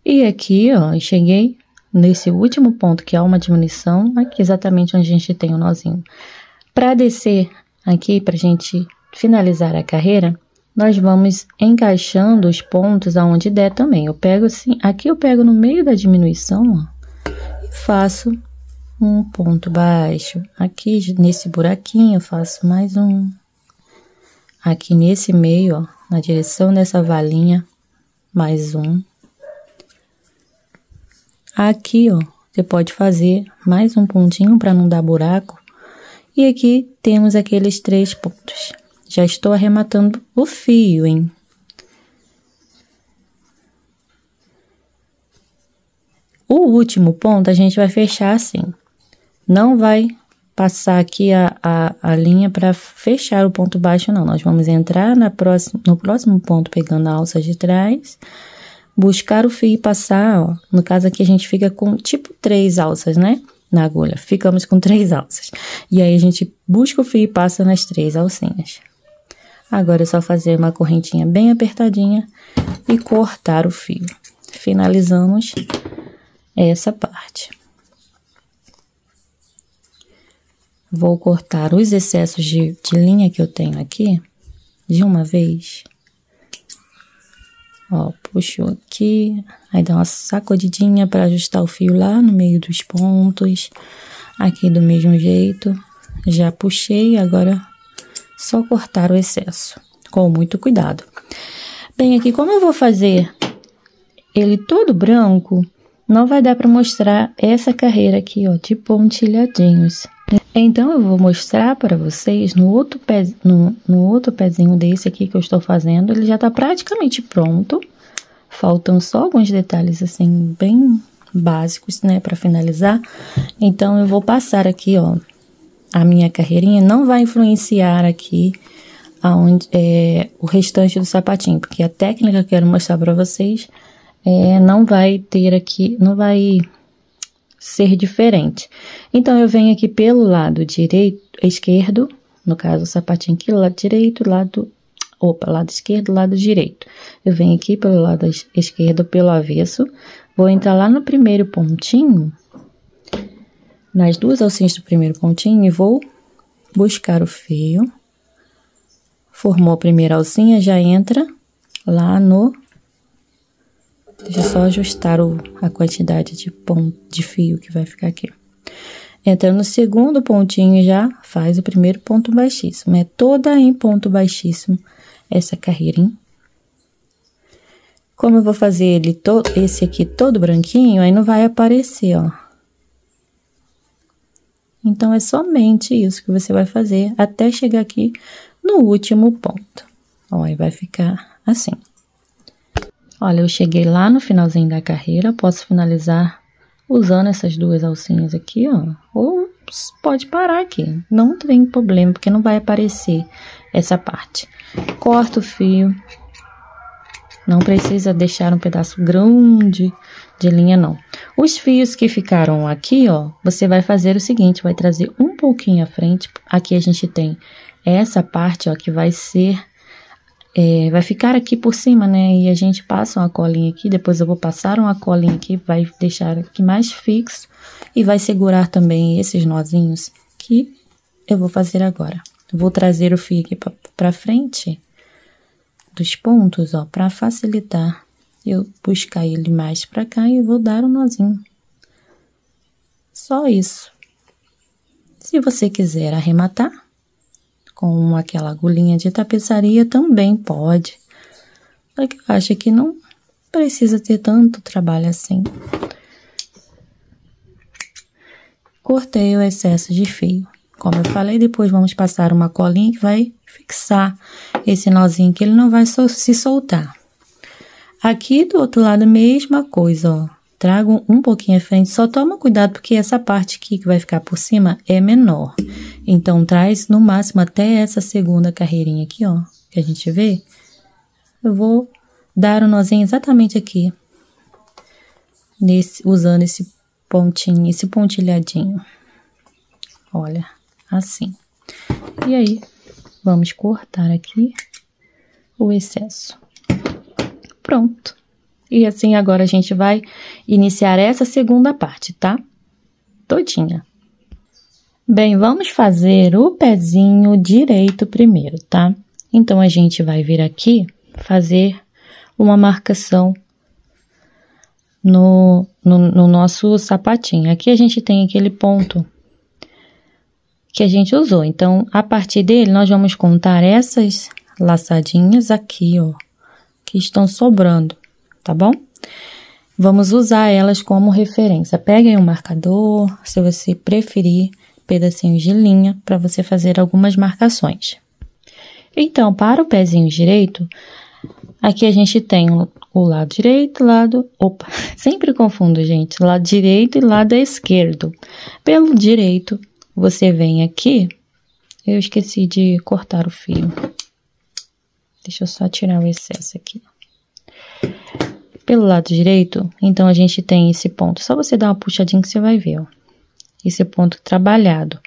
E aqui, ó, eu cheguei nesse último ponto, que é uma diminuição, aqui exatamente onde a gente tem o nozinho. Para descer aqui, pra gente finalizar a carreira, nós vamos encaixando os pontos aonde der também. Eu pego assim, aqui eu pego no meio da diminuição, ó, e faço um ponto baixo. Aqui nesse buraquinho eu faço mais um. Aqui nesse meio, ó, na direção dessa valinha, mais um. Aqui, ó, você pode fazer mais um pontinho para não dar buraco. E aqui temos aqueles 3 pontos. Já estou arrematando o fio, hein? O último ponto a gente vai fechar assim. Não vai passar aqui a linha para fechar o ponto baixo, não. Nós vamos entrar no próximo ponto pegando a alça de trás, buscar o fio e passar, ó. No caso aqui a gente fica com tipo 3 alças, né? Na agulha. Ficamos com 3 alças. E aí a gente busca o fio e passa nas 3 alcinhas. Agora é só fazer uma correntinha bem apertadinha e cortar o fio. Finalizamos essa parte. Vou cortar os excessos de linha que eu tenho aqui de uma vez. Ó, puxo aqui, aí dá uma sacudidinha para ajustar o fio lá no meio dos pontos. Aqui do mesmo jeito, já puxei, agora só cortar o excesso, com muito cuidado. Bem, aqui como eu vou fazer ele todo branco, não vai dar para mostrar essa carreira aqui, ó, de pontilhadinhos. Então, eu vou mostrar para vocês no outro pezinho desse aqui que eu estou fazendo. Ele já tá praticamente pronto. Faltam só alguns detalhes, assim, bem básicos, né, para finalizar. Então, eu vou passar aqui, ó, a minha carreirinha. Não vai influenciar aqui o restante do sapatinho, porque a técnica que eu quero mostrar para vocês não vai ter aqui, não vai ser diferente. Então, eu venho aqui pelo lado esquerdo, no caso, o sapatinho aqui, lado direito, lado esquerdo, lado direito. Eu venho aqui pelo lado esquerdo, pelo avesso, vou entrar lá no primeiro pontinho, nas 2 alcinhas do primeiro pontinho, e vou buscar o fio. Formou a primeira alcinha, já entra lá no... Deixa eu só ajustar a quantidade de fio que vai ficar aqui. Entra no segundo pontinho e já faz o primeiro ponto baixíssimo. É toda em ponto baixíssimo essa carreirinha. Como eu vou fazer esse aqui todo branquinho, aí não vai aparecer, ó. Então, é somente isso que você vai fazer até chegar aqui no último ponto. Ó, e vai ficar assim. Olha, eu cheguei lá no finalzinho da carreira, posso finalizar usando essas duas alcinhas aqui, ó. Ou pode parar aqui, não tem problema, porque não vai aparecer essa parte. Corta o fio. Não precisa deixar um pedaço grande de linha, não. Os fios que ficaram aqui, ó, você vai fazer o seguinte, vai trazer um pouquinho à frente. Aqui a gente tem essa parte, ó, que vai ser... vai ficar aqui por cima, né? E a gente passa uma colinha aqui, depois eu vou passar uma colinha aqui, vai deixar aqui mais fixo. E vai segurar também esses nozinhos que eu vou fazer agora. Vou trazer o fio aqui pra frente dos pontos, ó, para facilitar eu buscar ele mais para cá e vou dar um nozinho. Só isso. Se você quiser arrematar com aquela agulhinha de tapeçaria, também pode. Só que eu acho que não precisa ter tanto trabalho assim. Cortei o excesso de fio. Como eu falei, depois vamos passar uma colinha que vai fixar esse nozinho, que ele não vai se soltar. Aqui do outro lado, mesma coisa, ó. Trago um pouquinho à frente, só toma cuidado porque essa parte aqui que vai ficar por cima é menor. Então, traz no máximo até essa segunda carreirinha aqui, ó, que a gente vê. Eu vou dar um nozinho exatamente aqui, usando esse pontinho, esse pontilhadinho. Olha, assim. E aí, vamos cortar aqui o excesso. Pronto. E assim agora a gente vai iniciar essa segunda parte, tá? Todinha. Bem, vamos fazer o pezinho direito primeiro, tá? Então, a gente vai vir aqui fazer uma marcação no nosso sapatinho. Aqui a gente tem aquele ponto que a gente usou. Então, a partir dele, nós vamos contar essas laçadinhas aqui, ó, que estão sobrando, tá bom? Vamos usar elas como referência. Peguem um marcador, se você preferir, pedacinhos de linha, para você fazer algumas marcações. Então, para o pezinho direito, aqui a gente tem o lado direito, opa, sempre confundo, gente, lado direito e lado esquerdo. Pelo direito, você vem aqui, eu esqueci de cortar o fio. Deixa eu só tirar o excesso aqui. Pelo lado direito, então, a gente tem esse ponto. Só você dar uma puxadinha que você vai ver, ó. Esse ponto trabalhado.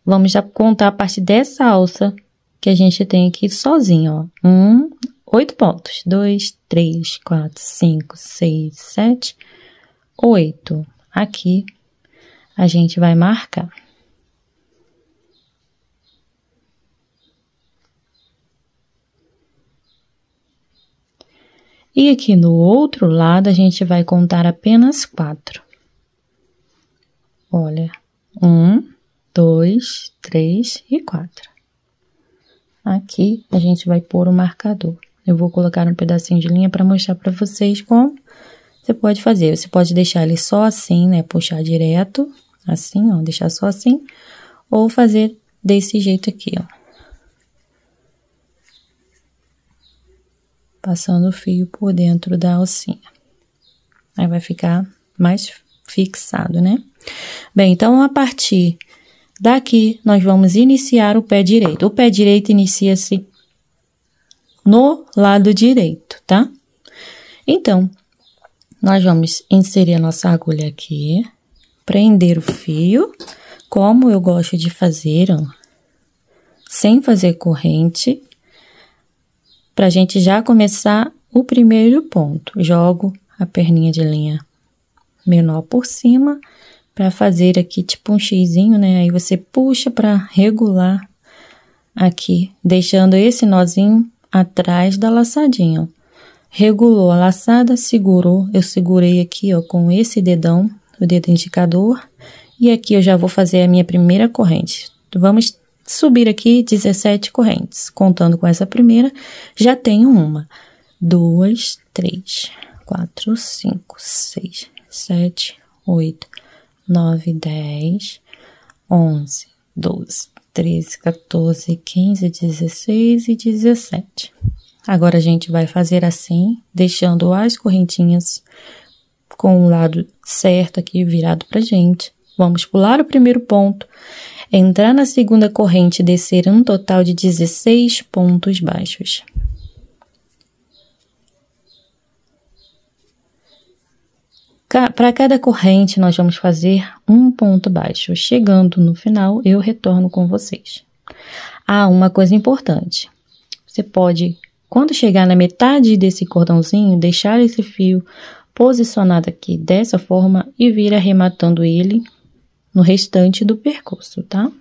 Vamos já contar a partir dessa alça que a gente tem aqui sozinho, ó. 8 pontos. 2, 3, 4, 5, 6, 7, 8. Aqui, a gente vai marcar. E aqui no outro lado, a gente vai contar apenas 4. Olha, 1, 2, 3 e 4. Aqui, a gente vai pôr o marcador. Eu vou colocar um pedacinho de linha para mostrar para vocês como você pode fazer. Você pode deixar ele só assim, né? Puxar direto, assim, ó, deixar só assim. Ou fazer desse jeito aqui, ó. Passando o fio por dentro da alcinha. Aí vai ficar mais fixado, né? Bem, então, a partir daqui, nós vamos iniciar o pé direito. O pé direito inicia-se no lado direito, tá? Então, nós vamos inserir a nossa agulha aqui, prender o fio, como eu gosto de fazer, ó, sem fazer corrente, pra gente já começar o primeiro ponto. Jogo a perninha de linha menor por cima, pra fazer aqui tipo um xizinho, né? Aí você puxa pra regular aqui, deixando esse nozinho atrás da laçadinha, ó. Regulou a laçada, segurou, eu segurei aqui, ó, com esse dedão, o dedo indicador, e aqui eu já vou fazer a minha primeira corrente. Vamos subir aqui 17 correntes. Contando com essa primeira, já tenho 1, 2, 3, 4, 5, 6, 7, 8, 9, 10, 11, 12, 13, 14, 15, 16 e 17. Agora, a gente vai fazer assim, deixando as correntinhas com o lado certo aqui, virado pra gente. Vamos pular o primeiro ponto, entrar na segunda corrente e descer um total de 16 pontos baixos. Para cada corrente, nós vamos fazer um ponto baixo. Chegando no final, eu retorno com vocês. Uma coisa importante. Você pode, quando chegar na metade desse cordãozinho, deixar esse fio posicionado aqui dessa forma e vir arrematando ele no restante do percurso, tá?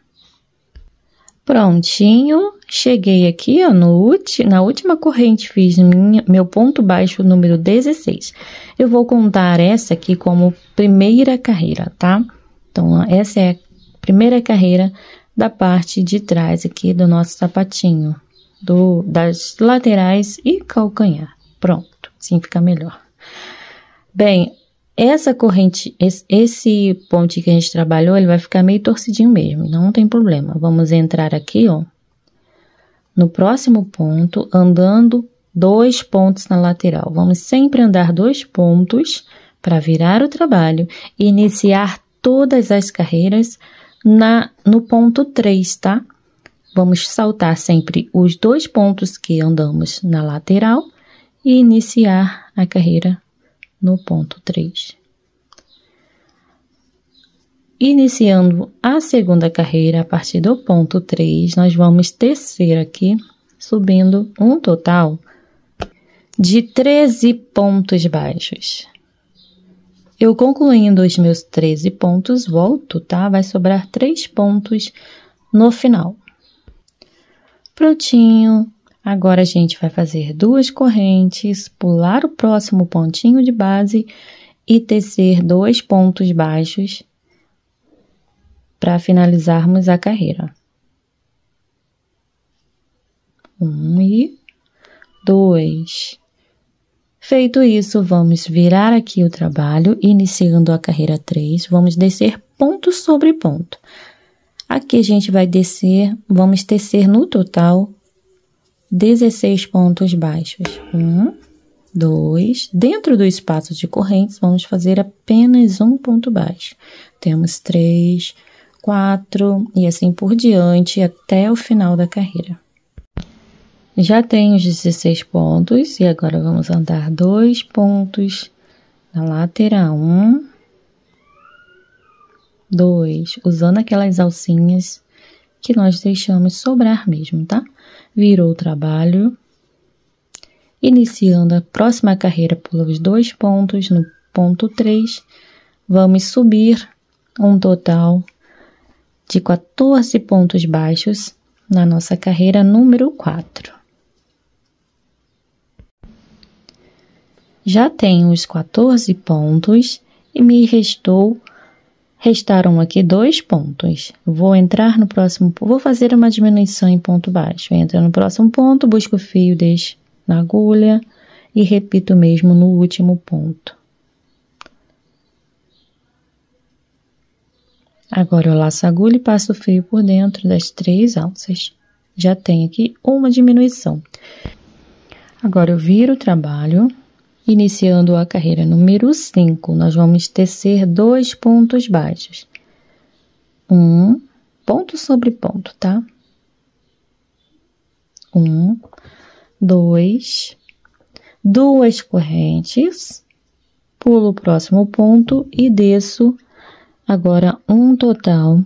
Prontinho, cheguei aqui, ó, na última corrente, fiz meu ponto baixo número 16. Eu vou contar essa aqui como primeira carreira, tá? Então, essa é a primeira carreira da parte de trás aqui do nosso sapatinho, das laterais e calcanhar. Pronto, assim fica melhor. Bem, essa corrente, esse pontinho que a gente trabalhou, ele vai ficar meio torcidinho mesmo, não tem problema. Vamos entrar aqui, ó, no próximo ponto, andando 2 pontos na lateral. Vamos sempre andar 2 pontos para virar o trabalho e iniciar todas as carreiras no ponto 3, tá? Vamos saltar sempre os 2 pontos que andamos na lateral e iniciar a carreira no ponto 3. Iniciando a segunda carreira, a partir do ponto 3, nós vamos tecer aqui, subindo um total de 13 pontos baixos. Eu concluindo os meus 13 pontos, volto, tá? Vai sobrar 3 pontos no final. Prontinho. Agora, a gente vai fazer 2 correntes, pular o próximo pontinho de base e tecer 2 pontos baixos para finalizarmos a carreira. 1 e 2. Feito isso, vamos virar aqui o trabalho, iniciando a carreira 3, vamos descer ponto sobre ponto. Aqui a gente vai descer, vamos tecer no total 16 pontos baixos. 1, 2. Dentro do espaço de correntes, vamos fazer apenas um ponto baixo. Temos 3, 4 e assim por diante até o final da carreira. Já tenho os 16 pontos e agora vamos andar 2 pontos na lateral. 1, 2, usando aquelas alcinhas que nós deixamos sobrar mesmo, tá? Virou o trabalho, iniciando a próxima carreira, pula os 2 pontos no ponto 3, vamos subir um total de 14 pontos baixos na nossa carreira número 4. Já tenho os 14 pontos e restaram aqui 2 pontos. Vou entrar no próximo, vou fazer uma diminuição em ponto baixo. Entra no próximo ponto, busco o fio, deixo na agulha e repito o mesmo no último ponto. Agora eu laço a agulha e passo o fio por dentro das 3 alças. Já tenho aqui uma diminuição. Agora eu viro o trabalho. Iniciando a carreira número 5, nós vamos tecer 2 pontos baixos. 1, ponto sobre ponto, tá? 1, 2, 2 correntes, pulo o próximo ponto e desço agora um total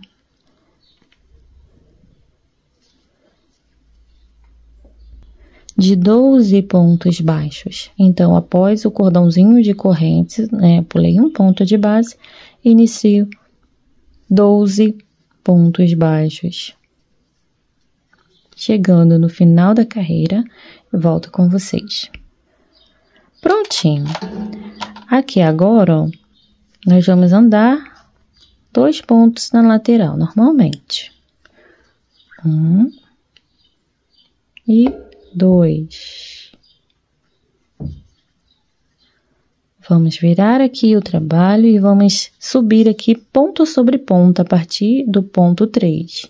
de 12 pontos baixos. Então, após o cordãozinho de correntes, pulei um ponto de base, inicio 12 pontos baixos. Chegando no final da carreira, eu volto com vocês. Prontinho. Aqui agora, ó, nós vamos andar 2 pontos na lateral, normalmente. 1 e 2. Vamos virar aqui o trabalho e vamos subir aqui ponto sobre ponto a partir do ponto 3.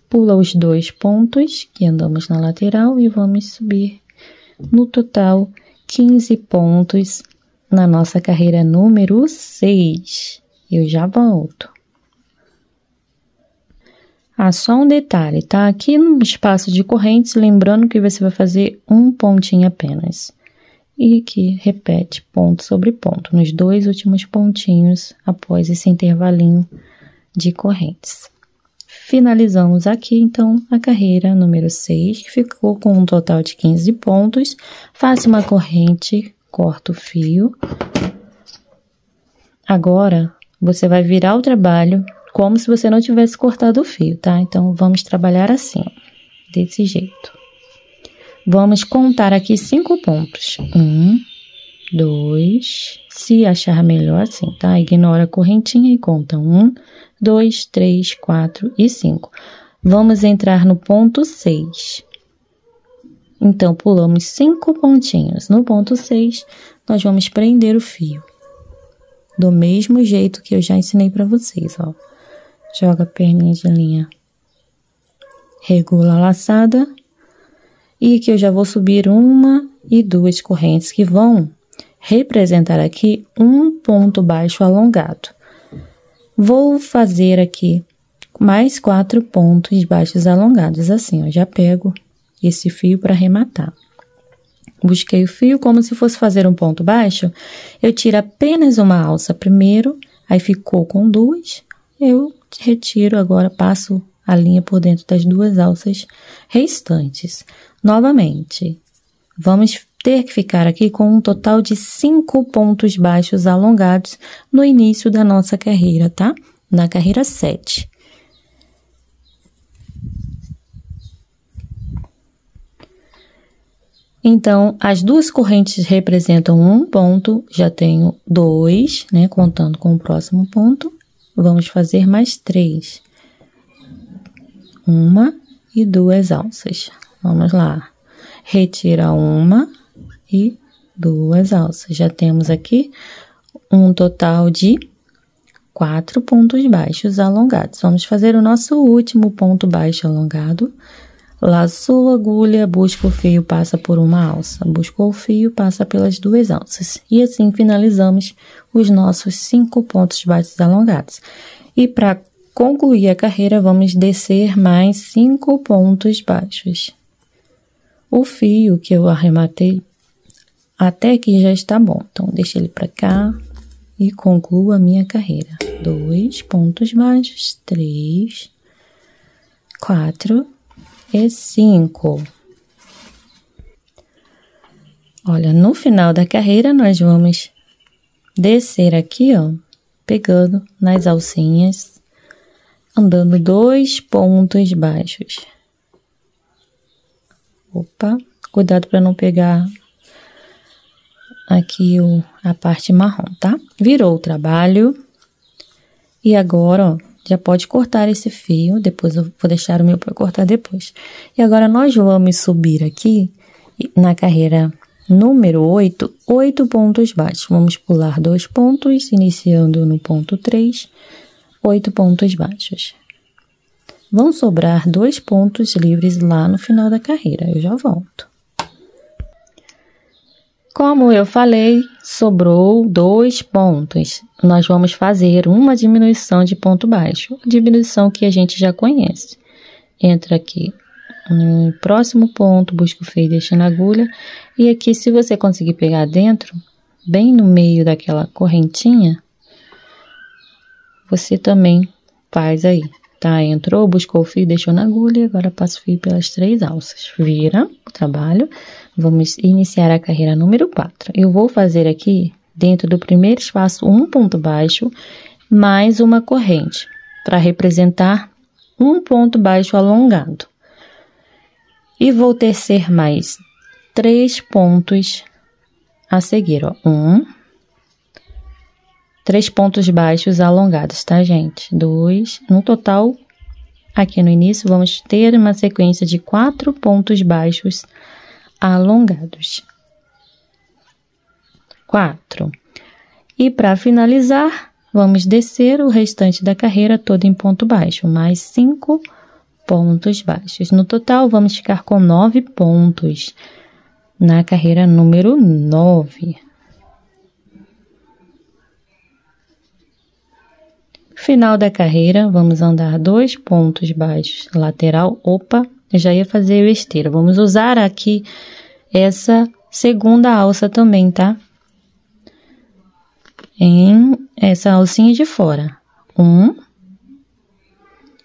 Pula os 2 pontos que andamos na lateral e vamos subir No total, 15 pontos na nossa carreira número 6. Eu já volto. Só um detalhe, tá? Aqui no espaço de correntes, lembrando que você vai fazer um pontinho apenas. E aqui repete ponto sobre ponto, nos 2 últimos pontinhos após esse intervalinho de correntes. Finalizamos aqui, então, a carreira número 6, que ficou com um total de 15 pontos. Faça uma corrente, corta o fio. Agora, você vai virar o trabalho como se você não tivesse cortado o fio, tá? Então, vamos trabalhar assim, ó, desse jeito. Vamos contar aqui 5 pontos. 1, 2, se achar melhor assim, tá? Ignora a correntinha e conta 1, 2, 3, 4 e 5. Vamos entrar no ponto 6. Então, pulamos 5 pontinhos. No ponto 6, nós vamos prender o fio. Do mesmo jeito que eu já ensinei para vocês, ó. Joga a perninha de linha. Regula a laçada. E aqui eu já vou subir 1 e 2 correntes que vão representar aqui um ponto baixo alongado. Vou fazer aqui mais 4 pontos baixos alongados, assim, ó. Já pego esse fio para arrematar. Busquei o fio como se fosse fazer um ponto baixo. Eu tiro apenas uma alça primeiro, aí ficou com 2. Eu retiro agora, passo a linha por dentro das 2 alças restantes. Novamente, vamos ter que ficar aqui com um total de 5 pontos baixos alongados no início da nossa carreira, tá? Na carreira 7. Então, as 2 correntes representam um ponto, já tenho 2, né? Contando com o próximo ponto. Vamos fazer mais 3. 1 e 2 alças. Vamos lá. Retira 1 e 2 alças. Já temos aqui um total de 4 pontos baixos alongados. Vamos fazer o nosso último ponto baixo alongado. Laçou a agulha, busca o fio, passa por uma alça. Buscou o fio, passa pelas 2 alças. E assim finalizamos os nossos 5 pontos baixos alongados. E para concluir a carreira, vamos descer mais 5 pontos baixos. O fio que eu arrematei até aqui já está bom. Então, deixa ele para cá e concluo a minha carreira. 2 pontos baixos, 3, 4 e 5. Olha, no final da carreira, nós vamos descer aqui, ó, pegando nas alcinhas, andando 2 pontos baixos. Opa, cuidado para não pegar aqui a parte marrom, tá? Virou o trabalho. E agora, ó, já pode cortar esse fio, depois eu vou deixar o meu para cortar depois. E agora nós vamos subir aqui na carreira número 8, 8 pontos baixos. Vamos pular 2 pontos, iniciando no ponto 3, 8 pontos baixos. Vão sobrar 2 pontos livres lá no final da carreira, eu já volto. Como eu falei, sobrou 2 pontos. Nós vamos fazer uma diminuição de ponto baixo, diminuição que a gente já conhece. Entra aqui no próximo ponto, busca o fio e deixa na agulha. E aqui, se você conseguir pegar dentro, bem no meio daquela correntinha, você também faz aí, tá? Entrou, buscou o fio, deixou na agulha, agora passa o fio pelas 3 alças. Vira o trabalho. Vamos iniciar a carreira número 4. Eu vou fazer aqui, dentro do primeiro espaço, um ponto baixo, mais uma corrente, para representar um ponto baixo alongado. E vou tecer mais 3 pontos a seguir, ó. 3 pontos baixos alongados, tá, gente? 2, no total, aqui no início, vamos ter uma sequência de 4 pontos baixos alongados. 4. E para finalizar, vamos descer o restante da carreira toda em ponto baixo, mais 5 pontos baixos. No total, vamos ficar com 9 pontos. na carreira número 9. Final da carreira, vamos andar 2 pontos baixos, lateral, opa, eu já ia fazer besteira, vamos usar aqui essa segunda alça também, tá? Em essa alcinha de fora, 1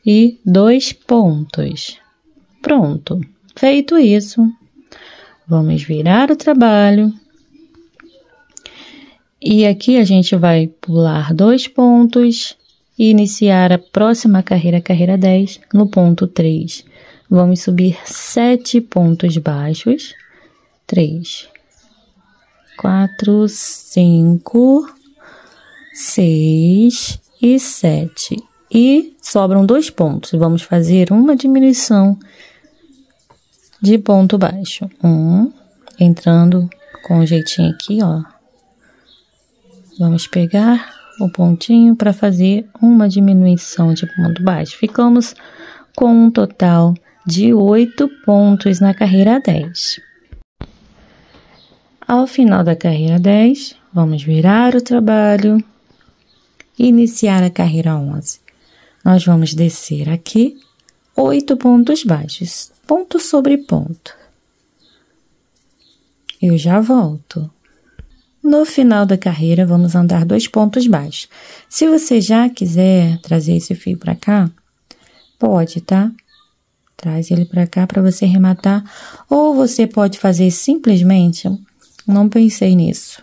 e 2 pontos, pronto, feito isso, vamos virar o trabalho, e aqui a gente vai pular 2 pontos, e iniciar a próxima carreira, carreira 10, no ponto 3. Vamos subir 7 pontos baixos. 3, 4, 5, 6 e 7. E sobram 2 pontos. Vamos fazer uma diminuição de ponto baixo. Entrando com um jeitinho aqui, ó. Vamos pegar o pontinho para fazer uma diminuição de ponto baixo. Ficamos com um total de 8 pontos na carreira 10. Ao final da carreira 10, vamos virar o trabalho e iniciar a carreira 11. Nós vamos descer aqui 8 pontos baixos, ponto sobre ponto. Eu já volto. No final da carreira, vamos andar 2 pontos baixos. Se você já quiser trazer esse fio para cá, pode, tá? Traz ele para cá para você rematar. Ou você pode fazer simplesmente, não pensei nisso.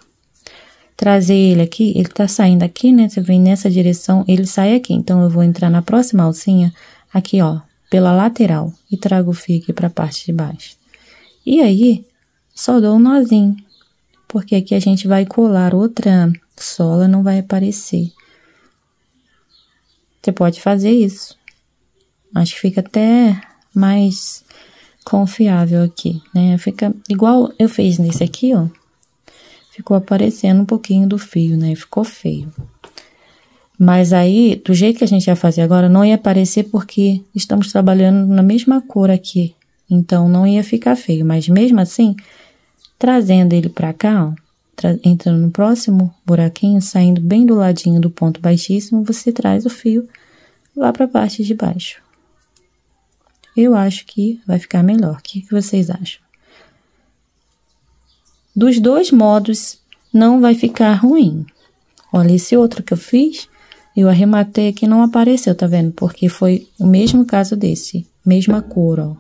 Trazer ele aqui, ele tá saindo aqui, né? Você vem nessa direção, ele sai aqui. Então, eu vou entrar na próxima alcinha, aqui, ó, pela lateral. E trago o fio aqui para a parte de baixo. E aí, só dou um nozinho. Porque aqui a gente vai colar outra sola, não vai aparecer. Você pode fazer isso. Acho que fica até mais confiável aqui, né? Fica igual eu fiz nesse aqui, ó. Ficou aparecendo um pouquinho do fio, né? Ficou feio. Mas aí, do jeito que a gente vai fazer agora, não ia aparecer porque estamos trabalhando na mesma cor aqui. Então, não ia ficar feio. Mas mesmo assim, trazendo ele pra cá, ó, entrando no próximo buraquinho, saindo bem do ladinho do ponto baixíssimo, você traz o fio lá pra parte de baixo. Eu acho que vai ficar melhor. O que vocês acham? Dos 2 modos, não vai ficar ruim. Olha, esse outro que eu fiz, eu arrematei aqui e não apareceu, tá vendo? Porque foi o mesmo caso desse, mesma cor, ó.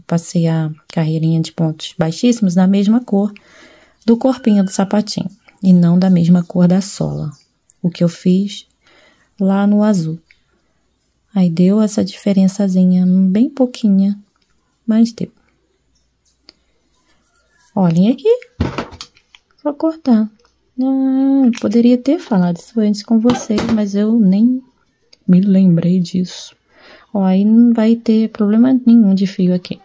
Passei a carreirinha de pontos baixíssimos na mesma cor do corpinho do sapatinho. E não da mesma cor da sola. O que eu fiz lá no azul. Aí deu essa diferençazinha, bem pouquinha, mas deu. Olhem aqui. Só cortar. Poderia ter falado isso antes com vocês, mas eu nem me lembrei disso. Ó, aí não vai ter problema nenhum de fio aqui.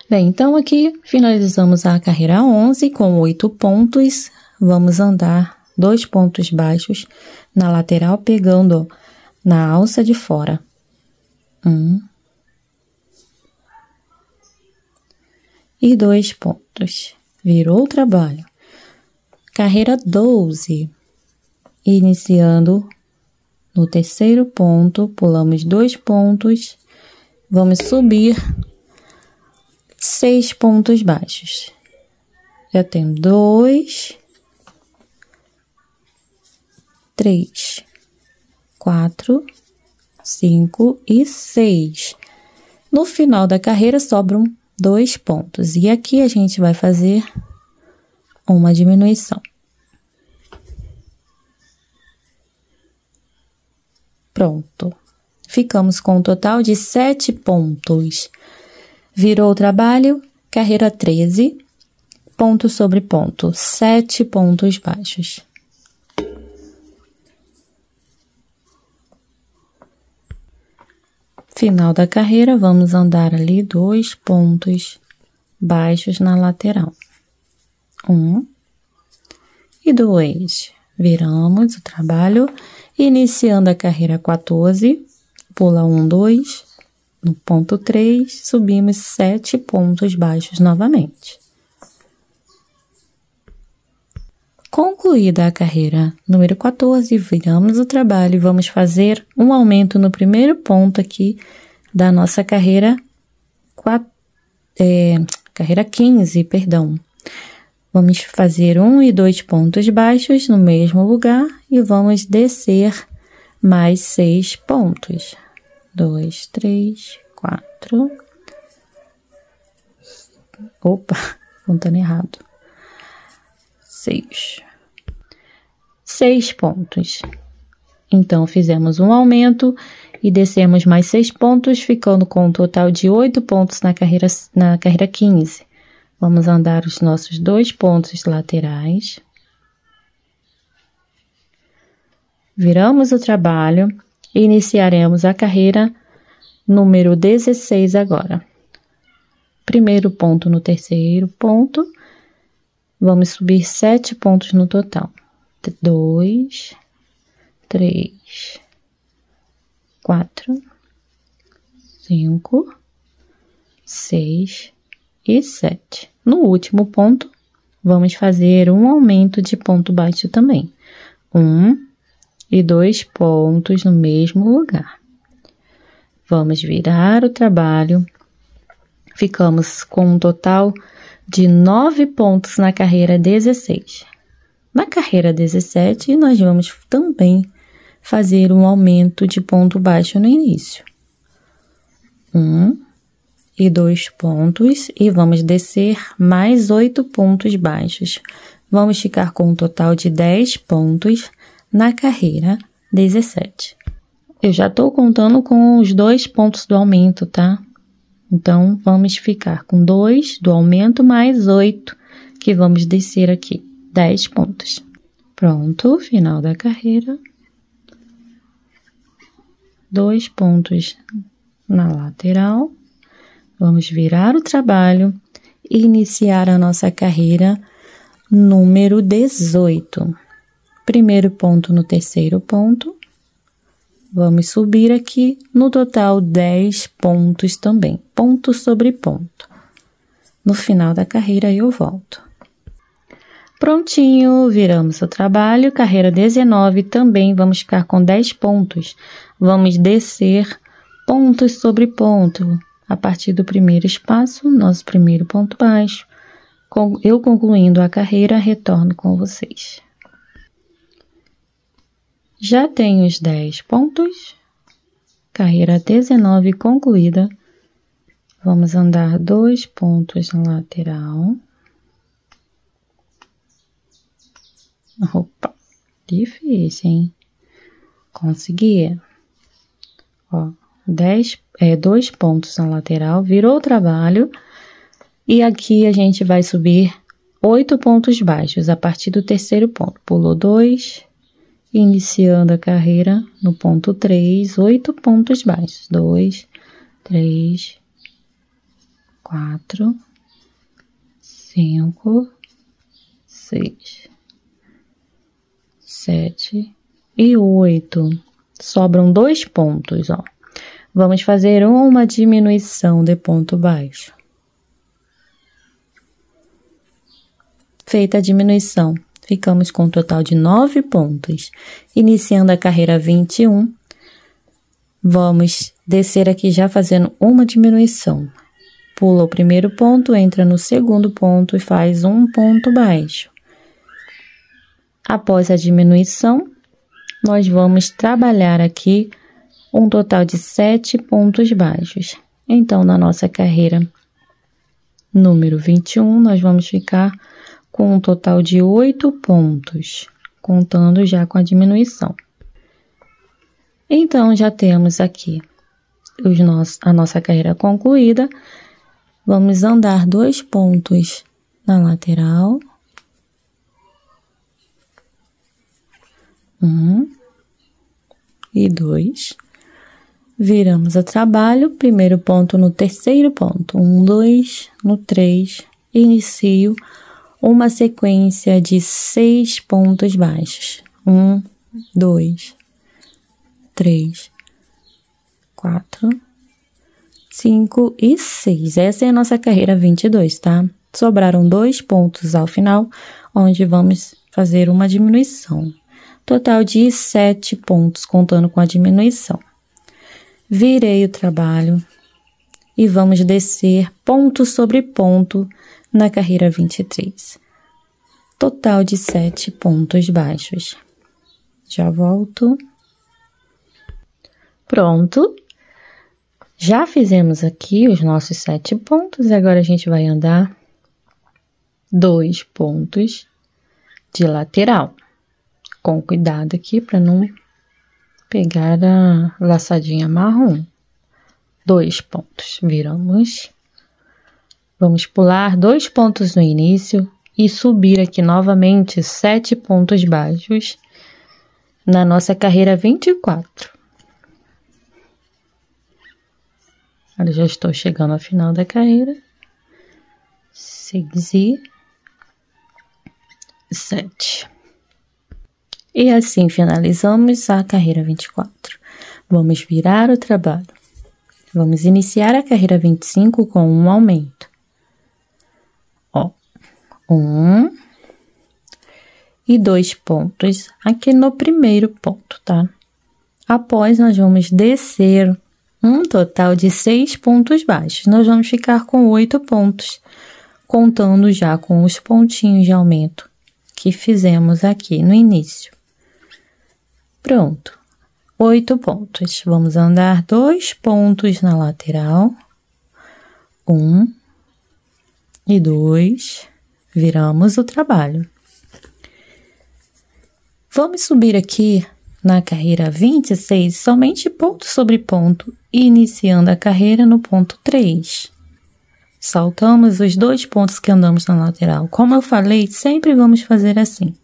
Bem, então aqui finalizamos a carreira 11 com 8 pontos. Vamos andar 2 pontos baixos na lateral, pegando na alça de fora. 1 e 2 pontos. Virou o trabalho. Carreira 12. Iniciando no terceiro ponto, pulamos 2 pontos. Vamos subir 6 pontos baixos. Já tenho 2, 3, 4, 5 e 6. No final da carreira sobram 2 pontos. E aqui a gente vai fazer uma diminuição. Pronto. Ficamos com um total de 7 pontos. Virou o trabalho, carreira 13, ponto sobre ponto, 7 pontos baixos. Final da carreira, vamos andar ali 2 pontos baixos na lateral. 1 e 2. Viramos o trabalho, iniciando a carreira 14, pula 1, 2, no ponto 3, subimos 7 pontos baixos novamente. Concluída a carreira número 14, viramos o trabalho e vamos fazer um aumento no primeiro ponto aqui da nossa carreira 15, perdão. Vamos fazer 1 e 2 pontos baixos no mesmo lugar e vamos descer mais 6 pontos. 2, 3, 4. Opa, contando errado. 6 pontos. Então, fizemos um aumento e descemos mais 6 pontos, ficando com um total de 8 pontos na carreira 15. Vamos andar os nossos 2 pontos laterais. Viramos o trabalho e iniciaremos a carreira número 16 agora. Primeiro ponto no terceiro ponto. Vamos subir 7 pontos no total. 2, 3, 4, 5, 6 e 7. No último ponto, vamos fazer um aumento de ponto baixo também. 1 e 2 pontos no mesmo lugar. Vamos virar o trabalho. Ficamos com um total de 9 pontos na carreira 16. Na carreira 17, nós vamos também fazer um aumento de ponto baixo no início. 1 e 2 pontos e vamos descer mais 8 pontos baixos. Vamos ficar com um total de 10 pontos na carreira 17. Eu já estou contando com os 2 pontos do aumento, tá? Então, vamos ficar com 2 do aumento mais 8 que vamos descer aqui. 10 pontos. Pronto, final da carreira. 2 pontos na lateral. Vamos virar o trabalho e iniciar a nossa carreira número 18. Primeiro ponto no terceiro ponto. Vamos subir aqui, no total 10 pontos também, ponto sobre ponto. No final da carreira eu volto. Prontinho, viramos o trabalho, carreira 19, também vamos ficar com 10 pontos. Vamos descer pontos sobre ponto, a partir do primeiro espaço, nosso primeiro ponto baixo. Eu concluindo a carreira, retorno com vocês. Já tenho os 10 pontos, carreira 19 concluída. Vamos andar 2 pontos na lateral. Opa, difícil, hein? Consegui. Ó, 2 pontos na lateral, virou o trabalho. E aqui a gente vai subir 8 pontos baixos a partir do terceiro ponto. Pulou 2, iniciando a carreira no ponto 3, 8 pontos baixos. 2, 3, 4, 5, 6, 7 e 8. Sobram 2 pontos, ó. Vamos fazer uma diminuição de ponto baixo. Feita a diminuição, ficamos com um total de 9 pontos. Iniciando a carreira 21, vamos descer aqui já fazendo uma diminuição. Pula o primeiro ponto, entra no segundo ponto e faz um ponto baixo. Após a diminuição, nós vamos trabalhar aqui um total de 7 pontos baixos. Então, na nossa carreira número 21, nós vamos ficar com um total de 8 pontos, contando já com a diminuição. Então, já temos aqui a nossa carreira concluída. Vamos andar 2 pontos na lateral. 1 e 2. Viramos o trabalho, primeiro ponto no terceiro ponto. 1, 2, no 3. Inicio uma sequência de 6 pontos baixos. 1, 2, 3, 4, 5 e 6. Essa é a nossa carreira 22, tá? Sobraram 2 pontos ao final, onde vamos fazer uma diminuição. Total de 7 pontos, contando com a diminuição. Virei o trabalho e vamos descer ponto sobre ponto na carreira 23. Total de 7 pontos baixos. Já volto. Pronto. Já fizemos aqui os nossos 7 pontos, agora a gente vai andar 2 pontos de lateral. Com cuidado aqui para não pegar a laçadinha marrom. 2 pontos, viramos. Vamos pular 2 pontos no início e subir aqui novamente 7 pontos baixos na nossa carreira 24. Olha, já estou chegando ao final da carreira. 6 e 7. E assim finalizamos a carreira 24. Vamos virar o trabalho. Vamos iniciar a carreira 25 com um aumento. Ó, 1 e 2 pontos aqui no primeiro ponto, tá? Após, nós vamos descer um total de 6 pontos baixos. Nós vamos ficar com 8 pontos, contando já com os pontinhos de aumento que fizemos aqui no início. Pronto, 8 pontos. Vamos andar 2 pontos na lateral. 1 e 2. Viramos o trabalho. Vamos subir aqui na carreira 26, somente ponto sobre ponto, iniciando a carreira no ponto 3. Saltamos os 2 pontos que andamos na lateral. Como eu falei, sempre vamos fazer assim.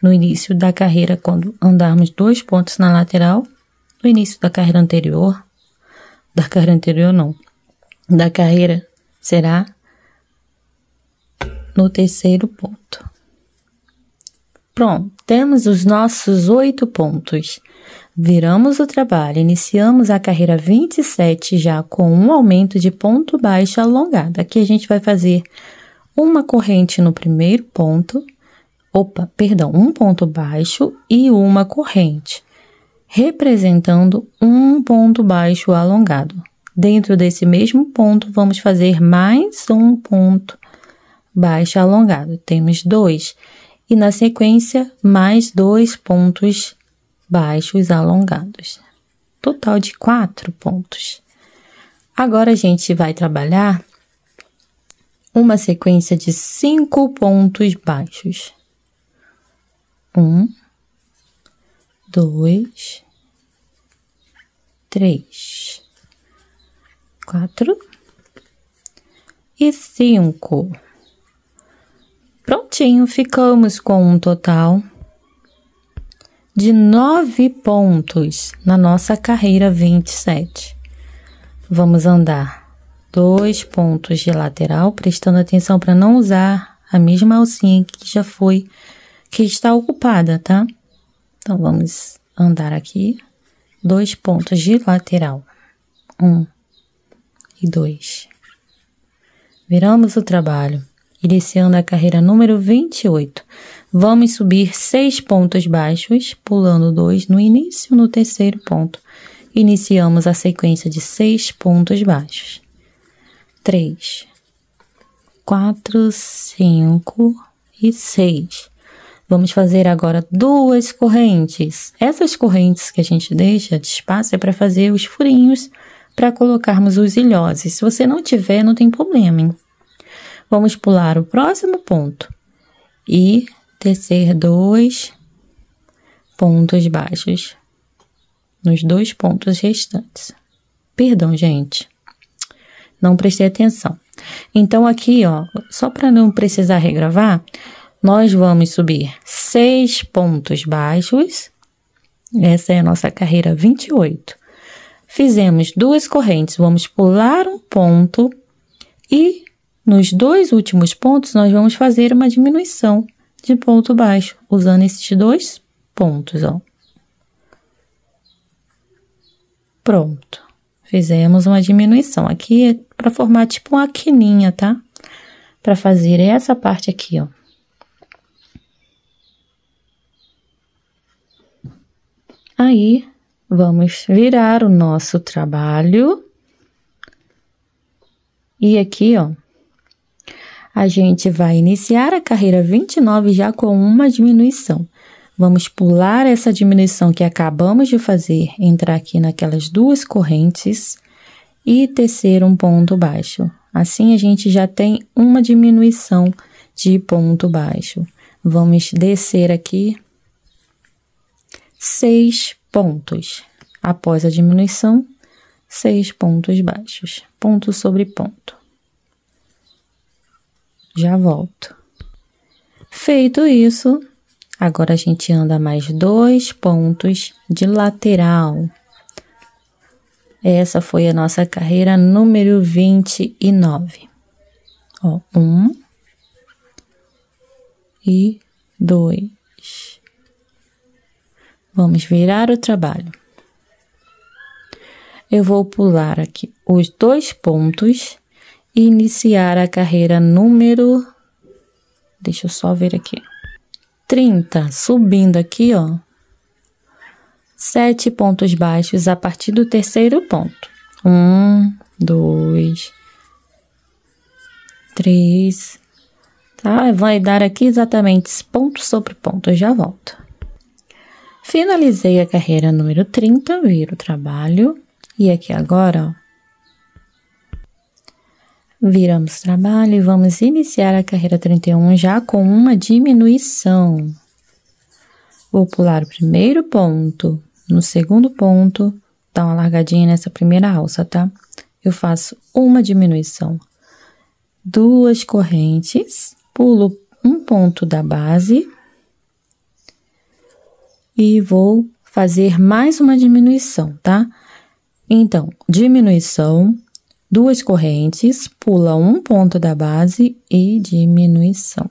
No início da carreira, quando andarmos 2 pontos na lateral, no início da carreira anterior, da carreira será no terceiro ponto. Pronto, temos os nossos 8 pontos. Viramos o trabalho, iniciamos a carreira 27 já com um aumento de ponto baixo alongado. Aqui a gente vai fazer uma corrente no primeiro ponto, um ponto baixo e uma corrente, representando um ponto baixo alongado. Dentro desse mesmo ponto, vamos fazer mais um ponto baixo alongado. Temos 2. E na sequência, mais 2 pontos baixos alongados. Total de 4 pontos. Agora, a gente vai trabalhar uma sequência de 5 pontos baixos. 1, 2, 3, 4 e 5. Prontinho, ficamos com um total de 9 pontos na nossa carreira 27. Vamos andar 2 pontos de lateral, prestando atenção para não usar a mesma alcinha que está ocupada, tá? Então, vamos andar aqui 2 pontos de lateral. 1 e 2. Viramos o trabalho. Iniciando a carreira número 28, vamos subir 6 pontos baixos, pulando 2 no início, no terceiro ponto. Iniciamos a sequência de 6 pontos baixos. 3, 4, 5 e 6. Vamos fazer agora 2 correntes. Essas correntes que a gente deixa de espaço é para fazer os furinhos, para colocarmos os ilhoses. Se você não tiver, não tem problema, hein? Vamos pular o próximo ponto e tecer 2 pontos baixos nos 2 pontos restantes. Perdão, gente, não prestei atenção. Então, aqui, ó, só para não precisar regravar, nós vamos subir 6 pontos baixos. Essa é a nossa carreira 28. Fizemos 2 correntes, vamos pular um ponto e nos 2 últimos pontos, nós vamos fazer uma diminuição de ponto baixo, usando esses 2 pontos, ó. Pronto. fizemos uma diminuição. Aqui é para formar tipo uma quininha, tá? Para fazer essa parte aqui, ó. Aí, vamos virar o nosso trabalho. E aqui, ó, a gente vai iniciar a carreira 29 já com uma diminuição. Vamos pular essa diminuição que acabamos de fazer, entrar aqui naquelas duas correntes e tecer um ponto baixo. Assim, a gente já tem uma diminuição de ponto baixo. Vamos descer aqui 6 pontos. Após a diminuição, 6 pontos baixos. Ponto sobre ponto. Já volto. Feito isso, agora a gente anda mais 2 pontos de lateral. Essa foi a nossa carreira número 29. Ó, 1 e 2. Vamos virar o trabalho. Eu vou pular aqui os 2 pontos e iniciar a carreira número... Deixa eu só ver aqui. 30, subindo aqui, ó. 7 pontos baixos a partir do terceiro ponto. 1, 2, 3, tá? Vai dar aqui exatamente ponto sobre ponto, eu já volto. Finalizei a carreira número 30, viro o trabalho. E aqui agora, ó, viramos o trabalho e vamos iniciar a carreira 31 já com uma diminuição. Vou pular o primeiro ponto, no segundo ponto, dá uma largadinha nessa primeira alça, tá? Eu faço uma diminuição, 2 correntes, pulo um ponto da base e vou fazer mais uma diminuição, tá? Então, diminuição, 2 correntes, pula um ponto da base e diminuição.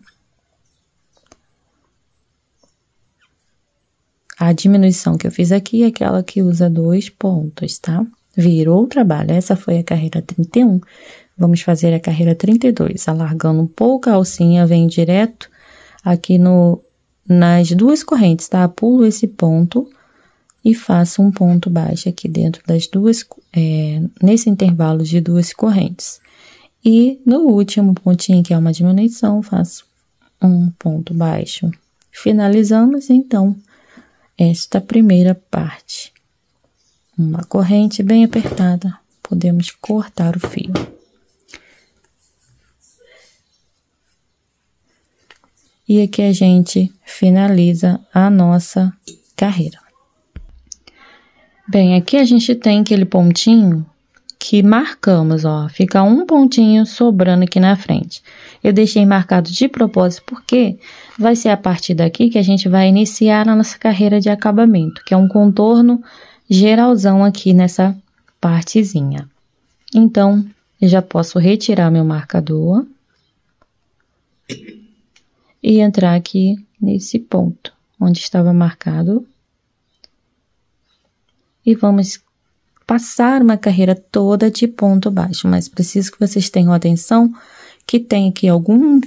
A diminuição que eu fiz aqui é aquela que usa 2 pontos, tá? Virou o trabalho. Essa foi a carreira 31. Vamos fazer a carreira 32. Alargando um pouco a alcinha, vem direto aqui nas 2 correntes, tá? Pulo esse ponto e faço um ponto baixo aqui dentro das duas, nesse intervalo de 2 correntes. E no último pontinho, que é uma diminuição, faço um ponto baixo. Finalizamos, então, esta primeira parte. Uma corrente bem apertada, podemos cortar o fio. E aqui a gente finaliza a nossa carreira. Bem, aqui a gente tem aquele pontinho que marcamos, ó, fica um pontinho sobrando aqui na frente. Eu deixei marcado de propósito porque vai ser a partir daqui que a gente vai iniciar a nossa carreira de acabamento, que é um contorno geralzão aqui nessa partezinha. Então, eu já posso retirar meu marcador e entrar aqui nesse ponto, onde estava marcado. E vamos passar uma carreira toda de ponto baixo, mas preciso que vocês tenham atenção que tem aqui algum,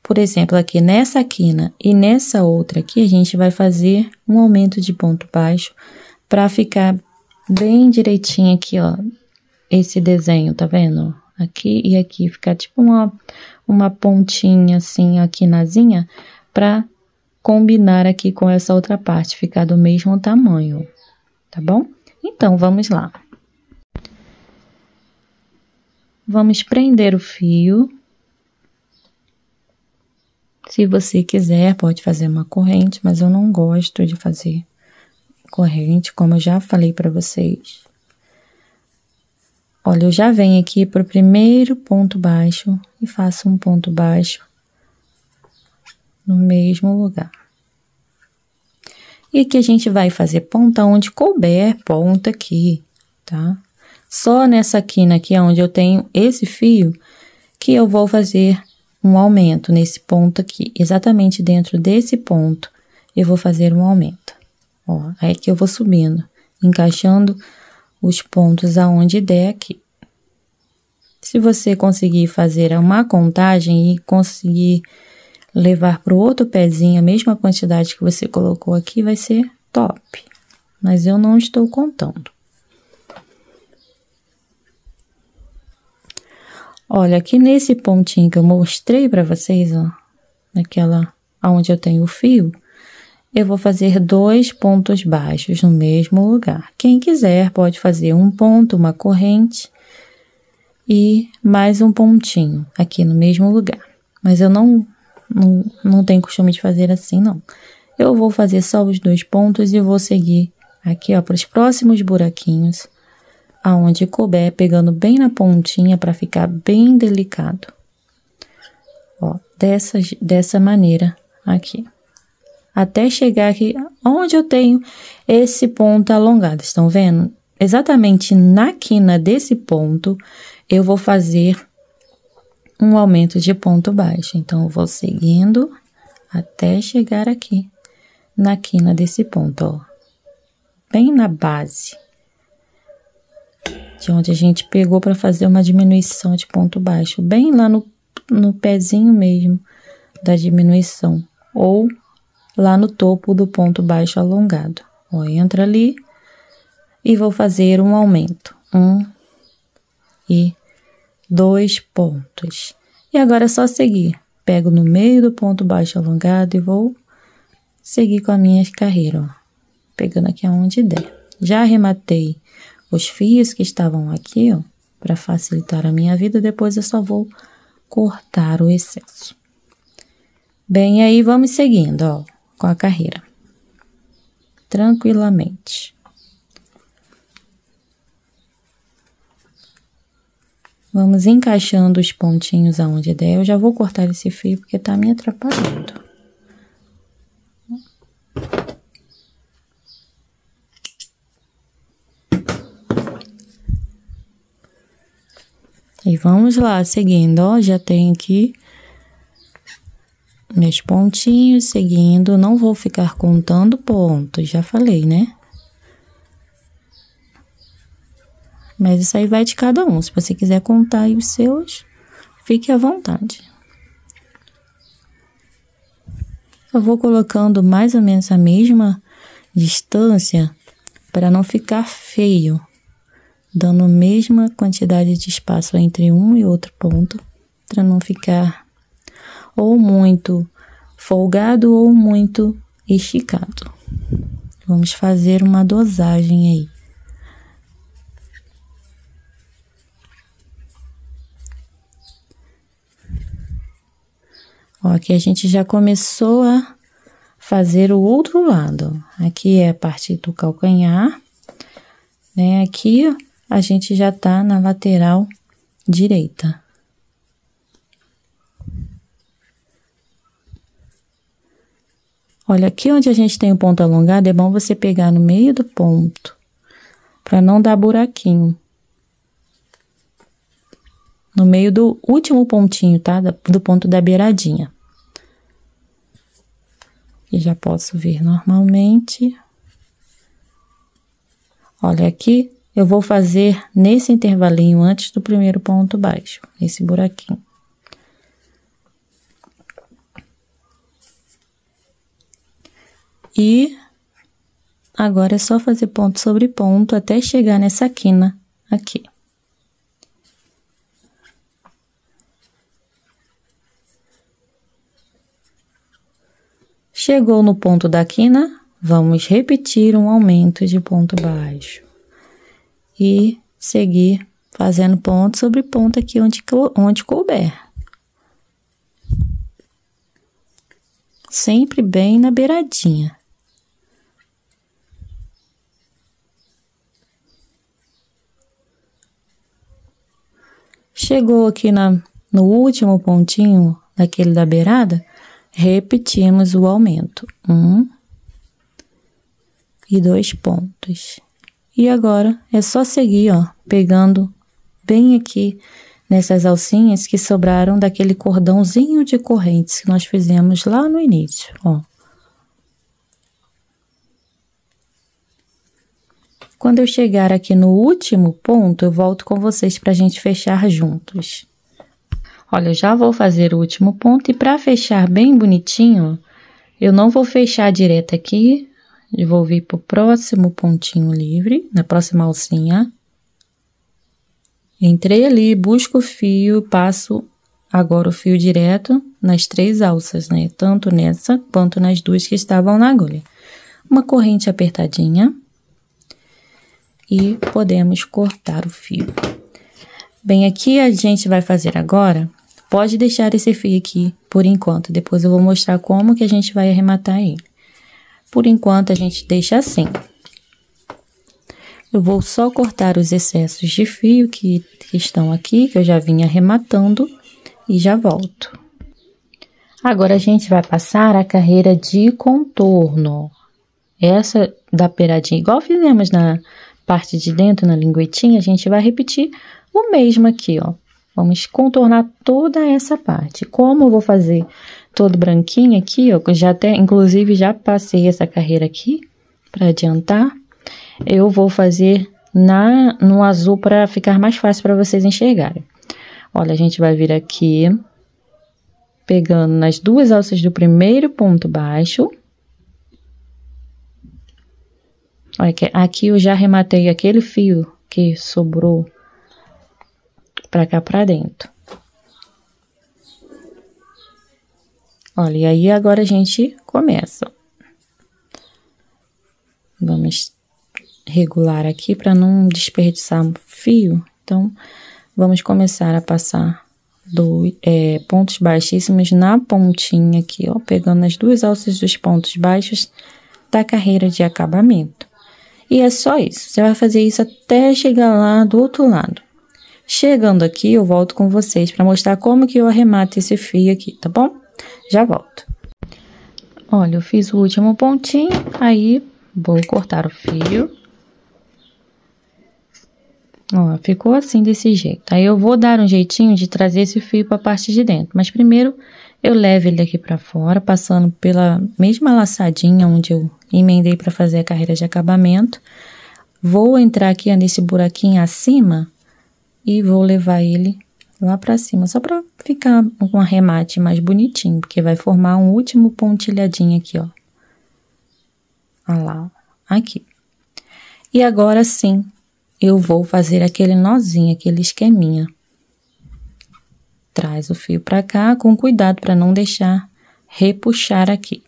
por exemplo, aqui nessa quina e nessa outra aqui, a gente vai fazer um aumento de ponto baixo para ficar bem direitinho aqui, ó, esse desenho, tá vendo? Aqui e aqui, ficar tipo uma pontinha assim, a quinazinha, para combinar aqui com essa outra parte, ficar do mesmo tamanho. Tá bom? Então, vamos lá. Vamos prender o fio. Se você quiser, pode fazer uma corrente, mas eu não gosto de fazer corrente, como eu já falei para vocês. Olha, eu já venho aqui para o primeiro ponto baixo e faço um ponto baixo no mesmo lugar. E aqui a gente vai fazer ponta onde couber ponta aqui, tá? Só nessa quina aqui, onde eu tenho esse fio, que eu vou fazer um aumento nesse ponto aqui. Exatamente dentro desse ponto, eu vou fazer um aumento. Ó, aí que eu vou subindo, encaixando os pontos aonde der aqui. Se você conseguir fazer uma contagem e conseguir levar para o outro pezinho a mesma quantidade que você colocou aqui, vai ser top. Mas eu não estou contando. Olha, aqui nesse pontinho que eu mostrei para vocês, ó, naquela onde eu tenho o fio, eu vou fazer 2 pontos baixos no mesmo lugar. Quem quiser pode fazer um ponto, uma corrente e mais um pontinho aqui no mesmo lugar. Mas eu não tenho costume de fazer assim, não. Eu vou fazer só os 2 pontos e vou seguir aqui, ó, para os próximos buraquinhos, aonde couber, pegando bem na pontinha para ficar bem delicado. Ó, dessa maneira aqui. Até chegar aqui onde eu tenho esse ponto alongado, estão vendo? Exatamente na quina desse ponto, eu vou fazer um aumento de ponto baixo. Então, eu vou seguindo até chegar aqui na quina desse ponto, ó. Bem na base. De onde a gente pegou para fazer uma diminuição de ponto baixo. Bem lá no pezinho mesmo da diminuição. Ou lá no topo do ponto baixo alongado. Ó, entra ali e vou fazer um aumento. 1 e 2 pontos. E agora é só seguir. Pego no meio do ponto baixo alongado e vou seguir com a minha carreira, ó. Pegando aqui aonde der. Já arrematei os fios que estavam aqui, ó, para facilitar a minha vida. Depois eu só vou cortar o excesso. Bem, aí vamos seguindo, ó, com a carreira. Tranquilamente. Vamos encaixando os pontinhos aonde der. Eu já vou cortar esse fio porque tá me atrapalhando. E vamos lá, seguindo, ó, já tenho aqui meus pontinhos, seguindo, não vou ficar contando pontos, já falei, né? Mas isso aí vai de cada um, se você quiser contar aí os seus, fique à vontade. Eu vou colocando mais ou menos a mesma distância para não ficar feio, dando a mesma quantidade de espaço entre um e outro ponto, para não ficar ou muito folgado ou muito esticado. Vamos fazer uma dosagem aí. Ó, aqui a gente já começou a fazer o outro lado. Aqui é a parte do calcanhar, né? Aqui a gente já tá na lateral direita. Olha, aqui onde a gente tem o ponto alongado, é bom você pegar no meio do ponto, para não dar buraquinho. No meio do último pontinho, tá? Do ponto da beiradinha. E já posso ver normalmente. Olha, aqui eu vou fazer nesse intervalinho antes do primeiro ponto baixo, esse buraquinho. E agora é só fazer ponto sobre ponto até chegar nessa quina aqui. Chegou no ponto da quina, vamos repetir um aumento de ponto baixo. E seguir fazendo ponto sobre ponto aqui onde couber. Sempre bem na beiradinha. Chegou aqui no último pontinho daquele da beirada, repetimos o aumento. 1 e 2 pontos. E agora é só seguir, ó, pegando bem aqui nessas alcinhas que sobraram daquele cordãozinho de correntes que nós fizemos lá no início, ó. Quando eu chegar aqui no último ponto, eu volto com vocês para a gente fechar juntos. Olha, eu já vou fazer o último ponto e para fechar bem bonitinho, eu não vou fechar direto aqui, eu vou vir para o próximo pontinho livre, na próxima alcinha. Entrei ali, busco o fio, passo agora o fio direto nas 3 alças, né? Tanto nessa quanto nas 2 que estavam na agulha. Uma corrente apertadinha e podemos cortar o fio. Bem, aqui a gente vai fazer agora, pode deixar esse fio aqui por enquanto, depois eu vou mostrar como que a gente vai arrematar ele. Por enquanto a gente deixa assim. Eu vou só cortar os excessos de fio que estão aqui, que eu já vim arrematando, e já volto. Agora a gente vai passar a carreira de contorno. Essa da beiradinha, igual fizemos na parte de dentro, na linguetinha, a gente vai repetir o mesmo aqui, ó. Vamos contornar toda essa parte. Como eu vou fazer todo branquinho aqui, ó, já até, inclusive, já passei essa carreira aqui, para adiantar. Eu vou fazer no azul para ficar mais fácil para vocês enxergarem. Olha, a gente vai vir aqui, pegando nas 2 alças do primeiro ponto baixo. Olha, aqui eu já arrematei aquele fio que sobrou para cá para dentro. Olha, e aí agora a gente começa. Vamos regular aqui para não desperdiçar fio. Então, vamos começar a passar pontos baixíssimos na pontinha aqui, ó, pegando as 2 alças dos pontos baixos da carreira de acabamento. E é só isso, você vai fazer isso até chegar lá do outro lado. Chegando aqui, eu volto com vocês para mostrar como que eu arremato esse fio aqui, tá bom? Já volto. Olha, eu fiz o último pontinho, aí vou cortar o fio. Ó, ficou assim, desse jeito. Aí eu vou dar um jeitinho de trazer esse fio para a parte de dentro. Mas primeiro, eu levo ele daqui para fora, passando pela mesma laçadinha onde eu emendei para fazer a carreira de acabamento. Vou entrar aqui nesse buraquinho acima e vou levar ele lá para cima, só para ficar com um arremate mais bonitinho, porque vai formar um último pontilhadinho aqui, ó. Olha lá, aqui. E agora sim, eu vou fazer aquele nozinho, aquele esqueminha. Traz o fio pra cá, com cuidado para não deixar repuxar aqui.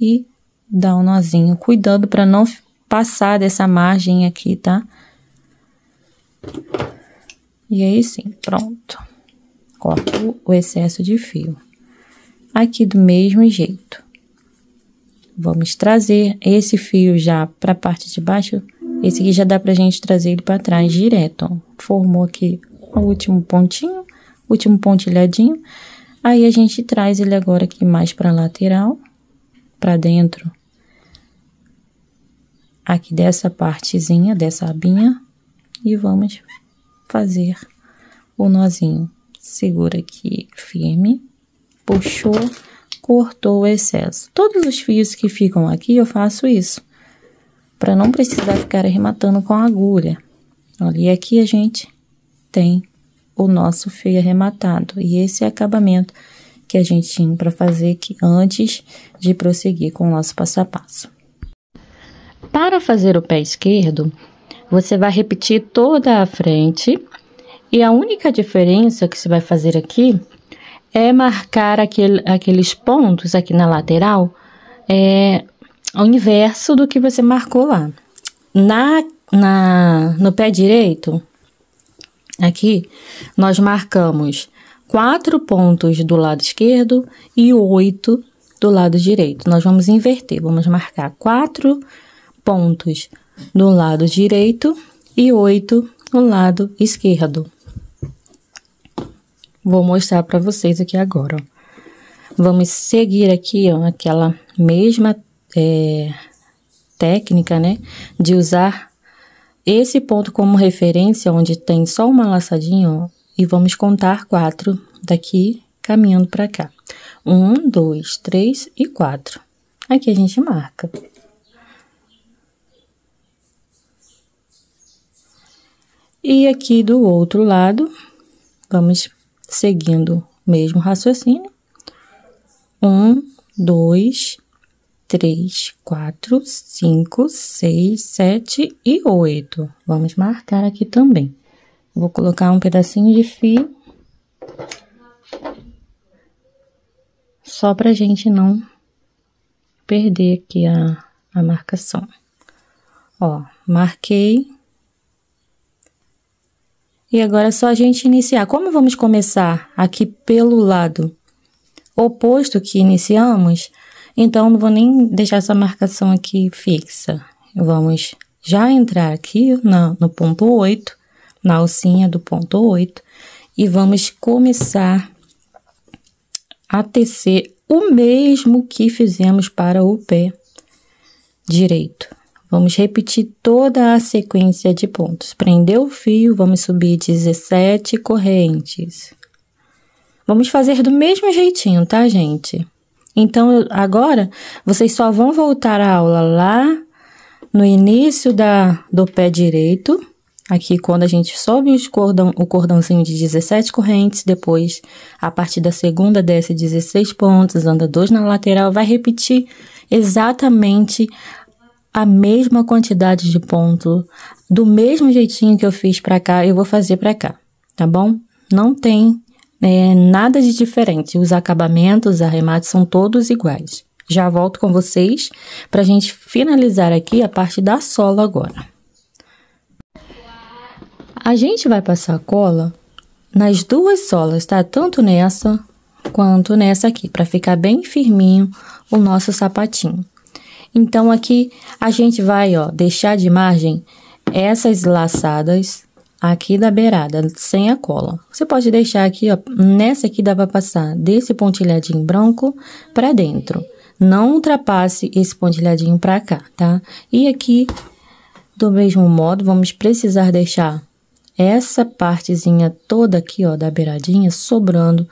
E dá um nozinho, cuidando para não passar dessa margem aqui, tá? E aí sim, pronto. Corto o excesso de fio. Aqui do mesmo jeito. Vamos trazer esse fio já para a parte de baixo. Esse aqui já dá pra gente trazer ele para trás direto, ó. Formou aqui o último pontinho, último pontilhadinho. Aí a gente traz ele agora aqui mais para lateral, para dentro. Aqui dessa partezinha, dessa abinha. E vamos fazer o nozinho. Segura aqui firme, puxou, cortou o excesso. Todos os fios que ficam aqui eu faço isso, para não precisar ficar arrematando com a agulha. Olha, e aqui a gente tem o nosso fio arrematado. E esse é o acabamento que a gente tinha para fazer aqui antes de prosseguir com o nosso passo a passo. Para fazer o pé esquerdo, você vai repetir toda a frente. E a única diferença que você vai fazer aqui é marcar aqueles pontos aqui na lateral, ao inverso do que você marcou lá. No pé direito, aqui, nós marcamos 4 pontos do lado esquerdo e 8 do lado direito. Nós vamos inverter, vamos marcar 4 pontos do lado direito e 8 no lado esquerdo. Vou mostrar para vocês aqui agora, ó. Vamos seguir aqui, ó, aquela mesma técnica, né, de usar esse ponto como referência, onde tem só uma laçadinha, ó, e vamos contar 4 daqui, caminhando para cá. 1, 2, 3 e 4. Aqui a gente marca. E aqui do outro lado, vamos seguindo o mesmo raciocínio. 1, 2, 3, 4, 5, 6, 7 e 8. Vamos marcar aqui também. Vou colocar um pedacinho de fio. Só pra gente não perder aqui a marcação. Ó, marquei. E agora é só a gente iniciar. Como vamos começar aqui pelo lado oposto que iniciamos, então não vou nem deixar essa marcação aqui fixa. Vamos já entrar aqui no ponto 8, na alcinha do ponto 8, e vamos começar a tecer o mesmo que fizemos para o pé direito. Vamos repetir toda a sequência de pontos. Prendeu o fio, vamos subir 17 correntes. Vamos fazer do mesmo jeitinho, tá, gente? Então, agora, vocês só vão voltar à aula lá no início do pé direito. Aqui, quando a gente sobe o cordãozinho de 17 correntes, depois, a partir da segunda, desce 16 pontos, anda 2 na lateral, vai repetir exatamente a mesma quantidade de ponto, do mesmo jeitinho que eu fiz pra cá, eu vou fazer pra cá, tá bom? Não tem nada de diferente, os acabamentos, os arremates são todos iguais. Já volto com vocês pra gente finalizar aqui a parte da sola agora. A gente vai passar cola nas duas solas, tá? Tanto nessa quanto nessa aqui, pra ficar bem firminho o nosso sapatinho. Então, aqui a gente vai, ó, deixar de margem essas laçadas aqui da beirada, sem a cola. Você pode deixar aqui, ó, nessa aqui dá pra passar desse pontilhadinho branco pra dentro. Não ultrapasse esse pontilhadinho pra cá, tá? E aqui, do mesmo modo, vamos precisar deixar essa partezinha toda aqui, ó, da beiradinha, sobrando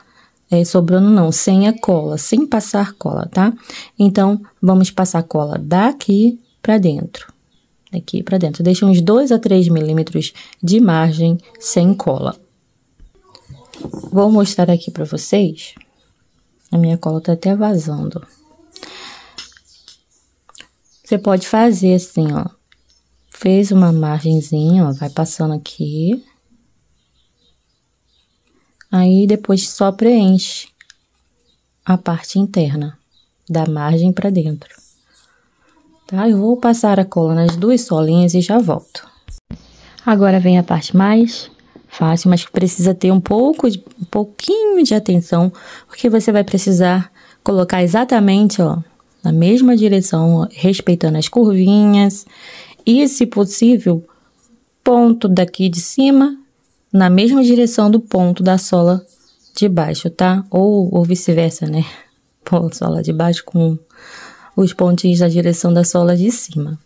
não, sem a cola, sem passar cola, tá? Então, vamos passar cola daqui pra dentro. Daqui pra dentro. Deixa uns 2 a 3 milímetros de margem sem cola. Vou mostrar aqui pra vocês. A minha cola tá até vazando. Você pode fazer assim, ó. Fez uma margenzinha, ó, vai passando aqui. Aí, depois só preenche a parte interna, da margem pra dentro. Tá? Eu vou passar a cola nas duas solinhas e já volto. Agora vem a parte mais fácil, mas que precisa ter um pouquinho de atenção, porque você vai precisar colocar exatamente, ó, na mesma direção, ó, respeitando as curvinhas e, se possível, ponto daqui de cima na mesma direção do ponto da sola de baixo, tá? Ou vice-versa, né? Pô, sola de baixo com os pontinhos da direção da sola de cima.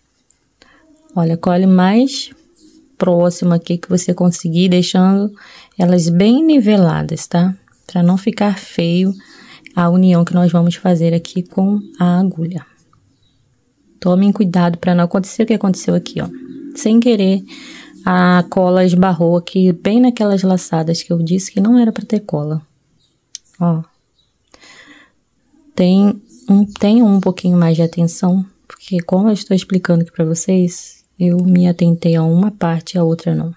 Olha, colhe mais próximo aqui que você conseguir, deixando elas bem niveladas, tá? Pra não ficar feio a união que nós vamos fazer aqui com a agulha. Tomem cuidado para não acontecer o que aconteceu aqui, ó. Sem querer, a cola esbarrou aqui bem naquelas laçadas que eu disse que não era para ter cola. Ó. Tenham um pouquinho mais de atenção, porque como eu estou explicando aqui para vocês, eu me atentei a uma parte e a outra não.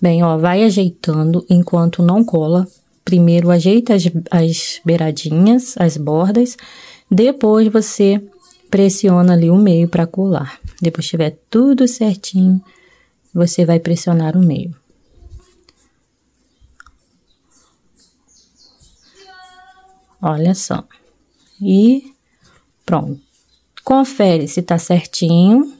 Bem, ó, vai ajeitando enquanto não cola. Primeiro ajeita as beiradinhas, as bordas, depois você pressiona ali o meio para colar. Depois tiver tudo certinho, você vai pressionar o meio. Olha só. E pronto. Confere se tá certinho.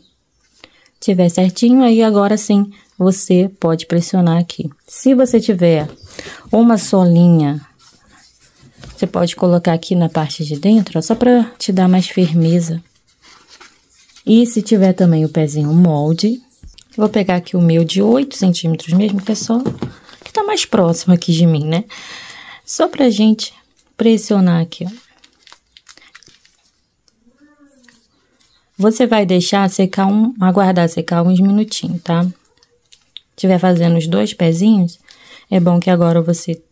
Tiver certinho, aí agora sim você pode pressionar aqui. Se você tiver uma solinha, você pode colocar aqui na parte de dentro, ó, só para te dar mais firmeza. E se tiver também o pezinho molde, vou pegar aqui o meu de 8 centímetros mesmo, que é só que tá mais próximo aqui de mim, né? Só pra gente pressionar aqui, ó. Você vai deixar secar aguardar secar uns minutinhos, tá? estiver fazendo os 2 pezinhos, é bom que agora você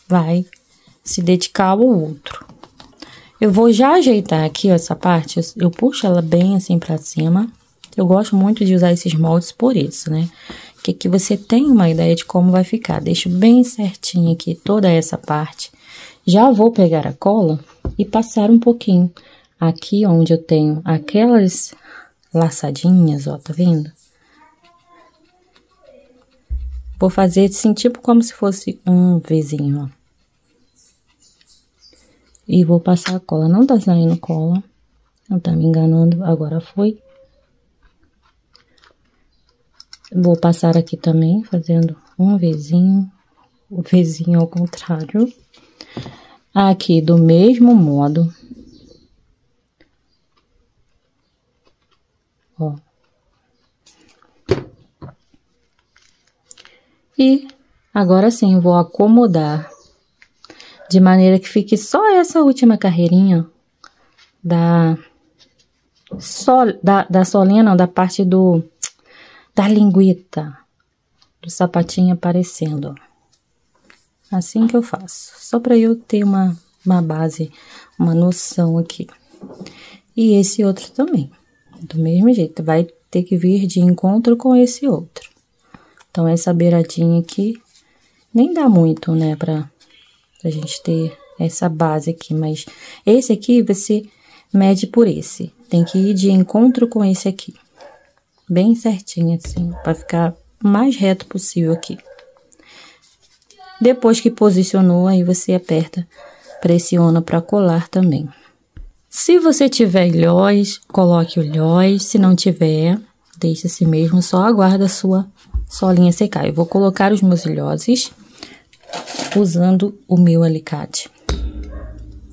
vai se dedicar ao outro. Eu vou já ajeitar aqui, ó, essa parte, eu puxo ela bem assim pra cima. Eu gosto muito de usar esses moldes por isso, né? Que aqui você tem uma ideia de como vai ficar. Deixo bem certinho aqui toda essa parte. Já vou pegar a cola e passar um pouquinho aqui onde eu tenho aquelas laçadinhas, ó, tá vendo? Vou fazer assim, tipo como se fosse um Vzinho, ó. E vou passar a cola. Não tá saindo cola. Não tá me enganando. Agora foi. Vou passar aqui também, fazendo um Vzinho. O Vzinho ao contrário. Aqui do mesmo modo. Ó. E agora sim, vou acomodar de maneira que fique só essa última carreirinha da solinha, não, da parte da lingueta do sapatinho aparecendo, ó. Assim que eu faço, só para eu ter uma base, uma noção aqui. E esse outro também, do mesmo jeito, vai ter que vir de encontro com esse outro. Então, essa beiradinha aqui, nem dá muito, né, pra gente ter essa base aqui, mas esse aqui você mede por esse. Tem que ir de encontro com esse aqui. Bem certinho, assim, pra ficar o mais reto possível aqui. Depois que posicionou, aí você aperta, pressiona pra colar também. Se você tiver ilhós, coloque o ilhós. Se não tiver, deixa assim mesmo, só aguarda a sua solinha secar. Eu vou colocar os meus ilhoses usando o meu alicate.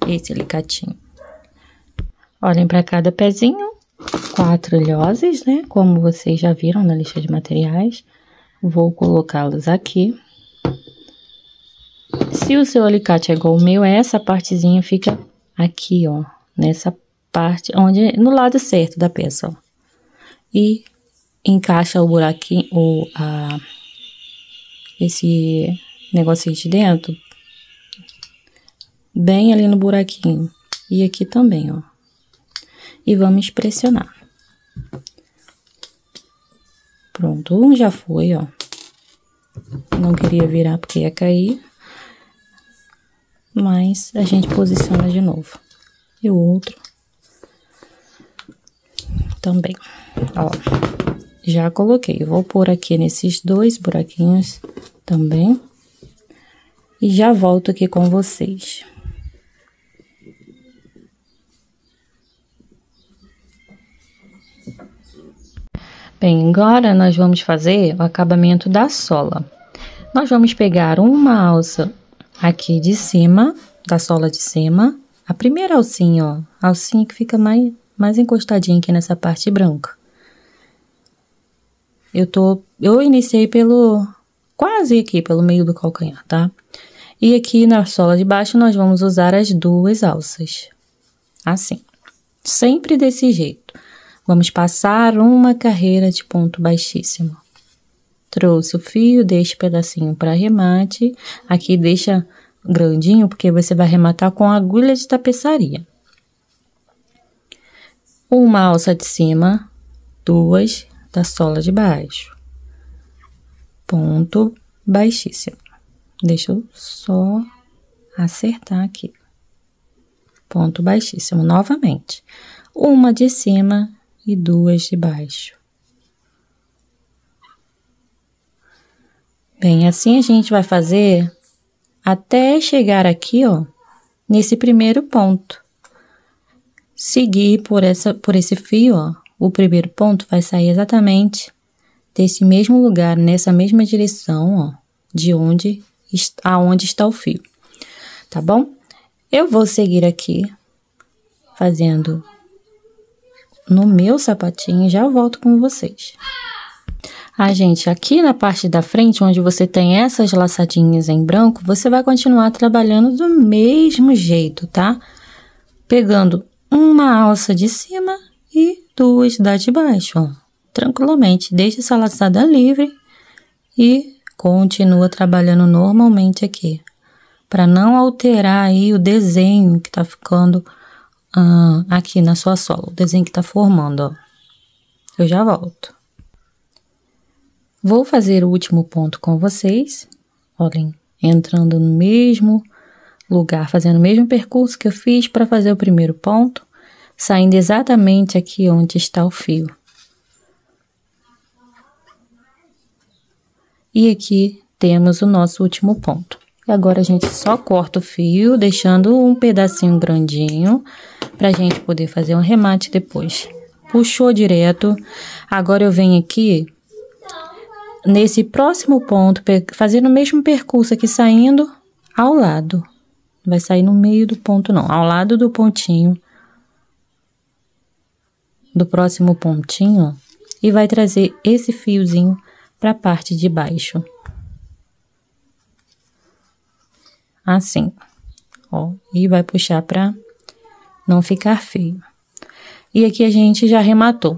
Esse alicatinho. Olhem para cada pezinho, 4 ilhoses, né? Como vocês já viram na lista de materiais. Vou colocá-los aqui. Se o seu alicate é igual o meu, essa partezinha fica aqui, ó. Nessa parte, onde, no lado certo da peça, ó. E encaixa o buraquinho, esse negocinho de dentro, bem ali no buraquinho. E aqui também, ó. E vamos pressionar. Pronto, um já foi, ó. Não queria virar porque ia cair. Mas a gente posiciona de novo. E o outro também, ó. Já coloquei. Eu vou pôr aqui nesses 2 buraquinhos também. E já volto aqui com vocês. Bem, agora nós vamos fazer o acabamento da sola. Nós vamos pegar uma alça aqui de cima, da sola de cima. A primeira alcinha, ó. A alcinha que fica mais encostadinha aqui nessa parte branca. Eu iniciei quase aqui, pelo meio do calcanhar, tá? E aqui na sola de baixo nós vamos usar as 2 alças. Assim. Sempre desse jeito. Vamos passar uma carreira de ponto baixíssimo. Trouxe o fio, deixa o pedacinho para arremate. Aqui deixa grandinho, porque você vai arrematar com agulha de tapeçaria. Uma alça de cima, 2 da sola de baixo. Ponto baixíssimo. Deixa eu só acertar aqui. Ponto baixíssimo, novamente. Uma de cima e 2 de baixo. Bem, assim a gente vai fazer até chegar aqui, ó, nesse primeiro ponto. Seguir por esse fio, ó, o primeiro ponto vai sair exatamente desse mesmo lugar, nessa mesma direção, ó, aonde está o fio, tá bom? Eu vou seguir aqui, fazendo no meu sapatinho, e já volto com vocês. Gente, aqui na parte da frente, onde você tem essas laçadinhas em branco, você vai continuar trabalhando do mesmo jeito, tá? Pegando uma alça de cima e 2 da de baixo, ó. Tranquilamente, deixa essa laçada livre e continua trabalhando normalmente aqui, para não alterar aí o desenho que tá ficando aqui na sua sola, o desenho que tá formando, ó. Eu já volto. Vou fazer o último ponto com vocês, olhem, entrando no mesmo lugar, fazendo o mesmo percurso que eu fiz para fazer o primeiro ponto, saindo exatamente aqui onde está o fio. E aqui temos o nosso último ponto. E agora a gente só corta o fio, deixando um pedacinho grandinho, para a gente poder fazer um arremate depois. Puxou direto, agora eu venho aqui, nesse próximo ponto, fazendo o mesmo percurso aqui, saindo ao lado. Não vai sair no meio do ponto não, ao lado do pontinho, do próximo pontinho, e vai trazer esse fiozinho para a parte de baixo. Assim, ó, e vai puxar para não ficar feio. E aqui a gente já arrematou.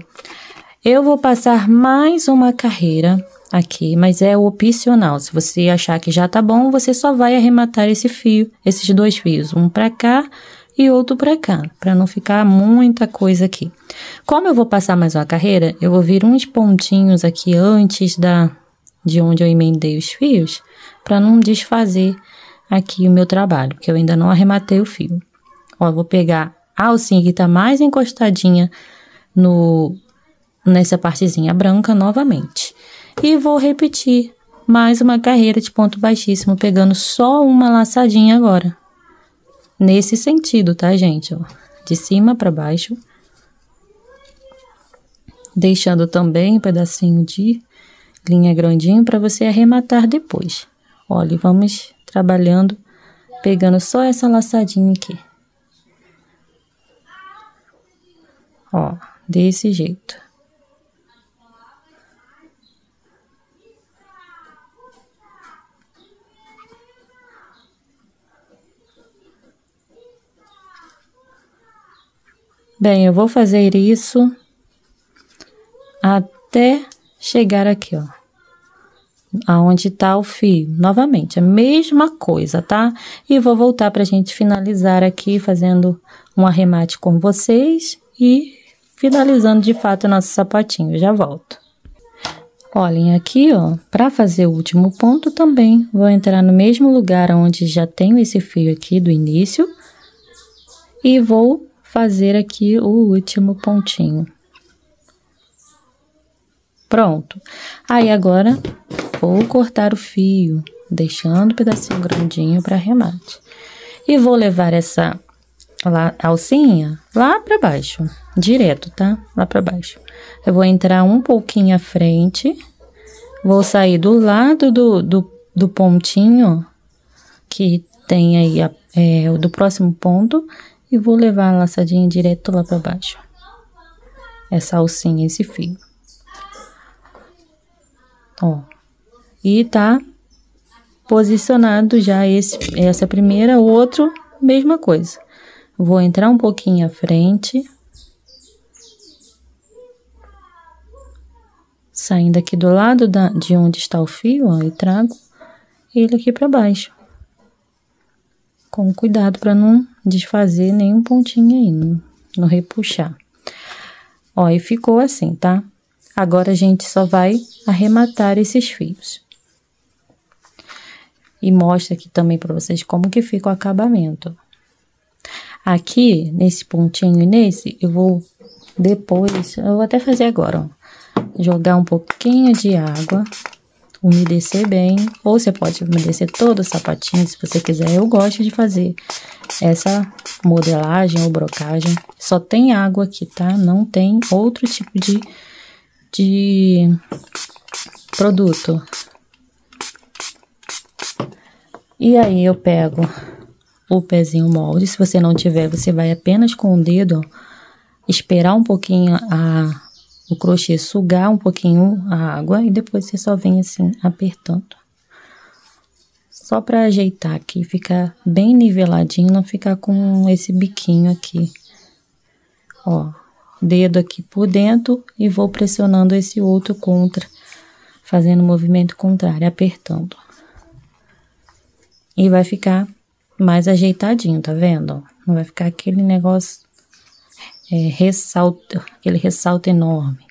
Eu vou passar mais uma carreira aqui, mas é opcional. Se você achar que já tá bom, você só vai arrematar esse fio, esses dois fios, um para cá e outro para cá, para não ficar muita coisa aqui. Como eu vou passar mais uma carreira, eu vou vir uns pontinhos aqui antes de onde eu emendei os fios, para não desfazer aqui o meu trabalho, porque eu ainda não arrematei o fio. Ó, eu vou pegar a alcinha que tá mais encostadinha nessa partezinha branca novamente. E vou repetir mais uma carreira de ponto baixíssimo, pegando só uma laçadinha agora. Nesse sentido, tá, gente? Ó, de cima para baixo. Deixando também um pedacinho de linha grandinho para você arrematar depois. Olha, vamos trabalhando, pegando só essa laçadinha aqui. Ó, desse jeito. Bem, eu vou fazer isso até chegar aqui, ó, aonde tá o fio. Novamente, a mesma coisa, tá? E vou voltar pra gente finalizar aqui, fazendo um arremate com vocês e finalizando de fato o nosso sapatinho. Eu já volto. Olhem aqui, ó, pra fazer o último ponto também, vou entrar no mesmo lugar onde já tenho esse fio aqui do início e vou fazer aqui o último pontinho. Pronto. Aí agora vou cortar o fio, deixando um pedacinho grandinho para arremate. E vou levar essa alcinha lá para baixo, direto, tá? Lá para baixo. Eu vou entrar um pouquinho à frente, vou sair do lado do pontinho que tem aí do próximo ponto e vou levar a laçadinha direto lá para baixo. Essa alcinha, esse fio. Ó, e tá posicionado já essa primeira, o outro, mesma coisa. Vou entrar um pouquinho à frente, saindo aqui do lado de onde está o fio, ó, e trago ele aqui para baixo. Com cuidado para não desfazer nenhum pontinho aí, não repuxar. Ó, e ficou assim, tá? Agora a gente só vai arrematar esses fios. E mostra aqui também para vocês como que fica o acabamento. Aqui, nesse pontinho e nesse, eu vou até fazer agora, ó. Jogar um pouquinho de água, umedecer bem, ou você pode umedecer todo o sapatinho, se você quiser. Eu gosto de fazer essa modelagem ou brocagem. Só tem água aqui, tá? Não tem outro tipo de produto. E aí eu pego o pezinho molde. Se você não tiver, você vai apenas com o dedo, ó, esperar um pouquinho o crochê sugar um pouquinho a água e depois você só vem assim apertando. Só para ajeitar aqui, ficar bem niveladinho, não ficar com esse biquinho aqui. Ó, dedo aqui por dentro e vou pressionando esse outro contra fazendo o movimento contrário, apertando. E vai ficar mais ajeitadinho, tá vendo? Não vai ficar aquele negócio, aquele ressalto enorme.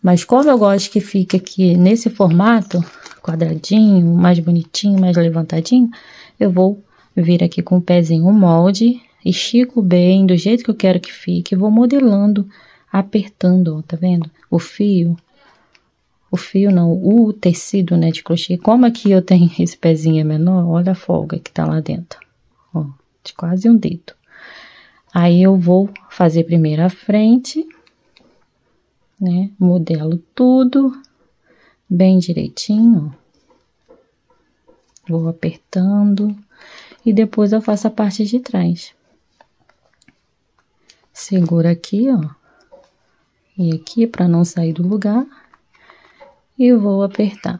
Mas como eu gosto que fique aqui nesse formato, quadradinho, mais bonitinho, mais levantadinho, eu vou vir aqui com o pezinho molde, estico bem, do jeito que eu quero que fique, vou modelando, apertando, ó, tá vendo? O tecido, né, de crochê. Como aqui eu tenho esse pezinho menor, olha a folga que tá lá dentro, ó, de quase um dedo. Aí eu vou fazer primeiro a frente, né, modelo tudo bem direitinho, ó. Vou apertando e depois eu faço a parte de trás. Segura aqui, ó, e aqui para não sair do lugar. E eu vou apertar.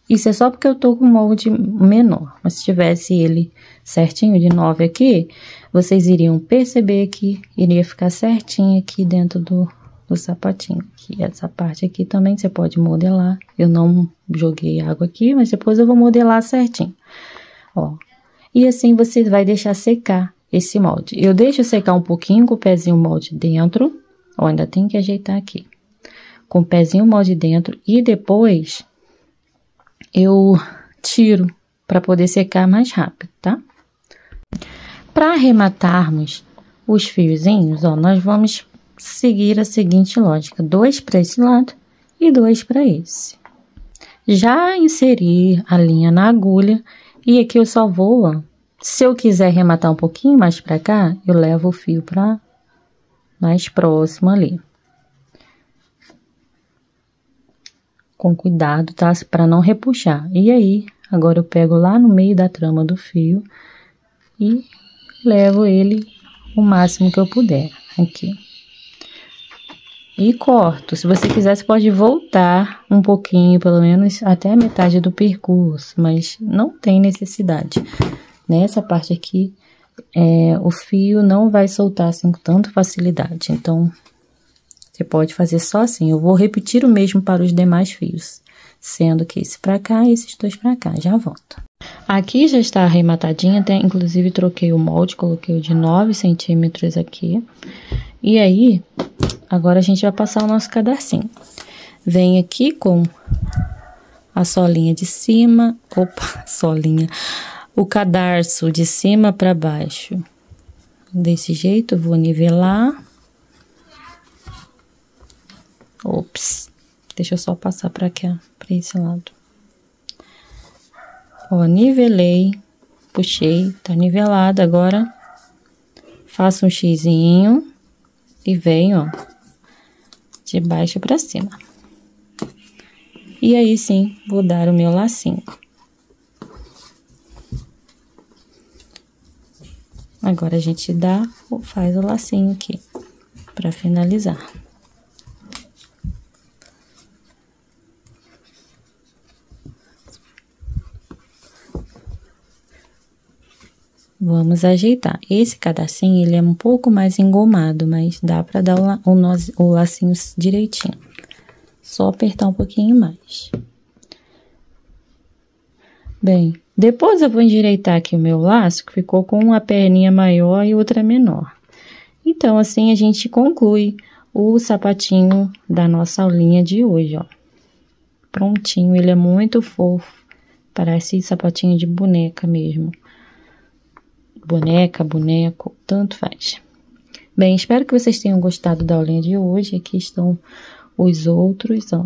Isso é só porque eu tô com o molde menor. Mas se tivesse ele certinho de 9 aqui, vocês iriam perceber que iria ficar certinho aqui dentro do sapatinho. Que essa parte aqui também você pode modelar. Eu não joguei água aqui, mas depois eu vou modelar certinho. Ó. E assim você vai deixar secar esse molde. Eu deixo secar um pouquinho com o pezinho molde dentro. Ó, ainda tem que ajeitar aqui. Com o pezinho molde dentro e depois eu tiro para poder secar mais rápido, tá? Para arrematarmos os fiozinhos, ó, nós vamos seguir a seguinte lógica: 2 para esse lado e 2 para esse. Já inseri a linha na agulha e aqui eu só vou, ó, se eu quiser arrematar um pouquinho mais para cá, eu levo o fio para mais próximo ali. Com cuidado, tá? Para não repuxar. E aí, agora eu pego lá no meio da trama do fio e levo ele o máximo que eu puder, aqui. E corto. Se você quiser, você pode voltar um pouquinho, pelo menos até a metade do percurso, mas não tem necessidade. Nessa parte aqui, o fio não vai soltar assim com tanta facilidade, então você pode fazer só assim. Eu vou repetir o mesmo para os demais fios, sendo que esse para cá e esses 2 para cá. Já volto. Aqui já está arrematadinha, até inclusive troquei o molde, coloquei o de 9 centímetros aqui. E aí, agora a gente vai passar o nosso cadarcinho. Vem aqui com a solinha de cima, o cadarço de cima para baixo. Desse jeito, eu vou nivelar. Ops, deixa eu só passar para cá, para esse lado. Ó, nivelei, puxei, tá nivelado. Agora, faço um xizinho e venho, ó, de baixo para cima. E aí sim, vou dar o meu lacinho. Agora a gente faz o lacinho aqui, para finalizar. Vamos ajeitar. Esse cadarcinho, ele é um pouco mais engomado, mas dá para dar o lacinho direitinho. Só apertar um pouquinho mais. Bem, depois eu vou endireitar aqui o meu laço, que ficou com uma perninha maior e outra menor. Então, assim a gente conclui o sapatinho da nossa aulinha de hoje, ó. Prontinho, ele é muito fofo. Parece sapatinho de boneca mesmo. Boneca, boneco, tanto faz. Bem, espero que vocês tenham gostado da aulinha de hoje. Aqui estão os outros, ó.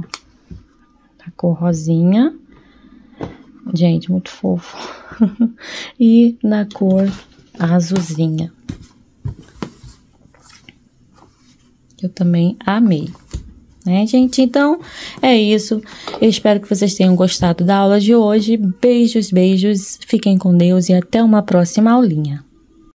A cor rosinha. Gente, muito fofo. E na cor azulzinha. Eu também amei. Né, gente? Então, é isso. Eu espero que vocês tenham gostado da aula de hoje. Beijos, beijos. Fiquem com Deus e até uma próxima aulinha.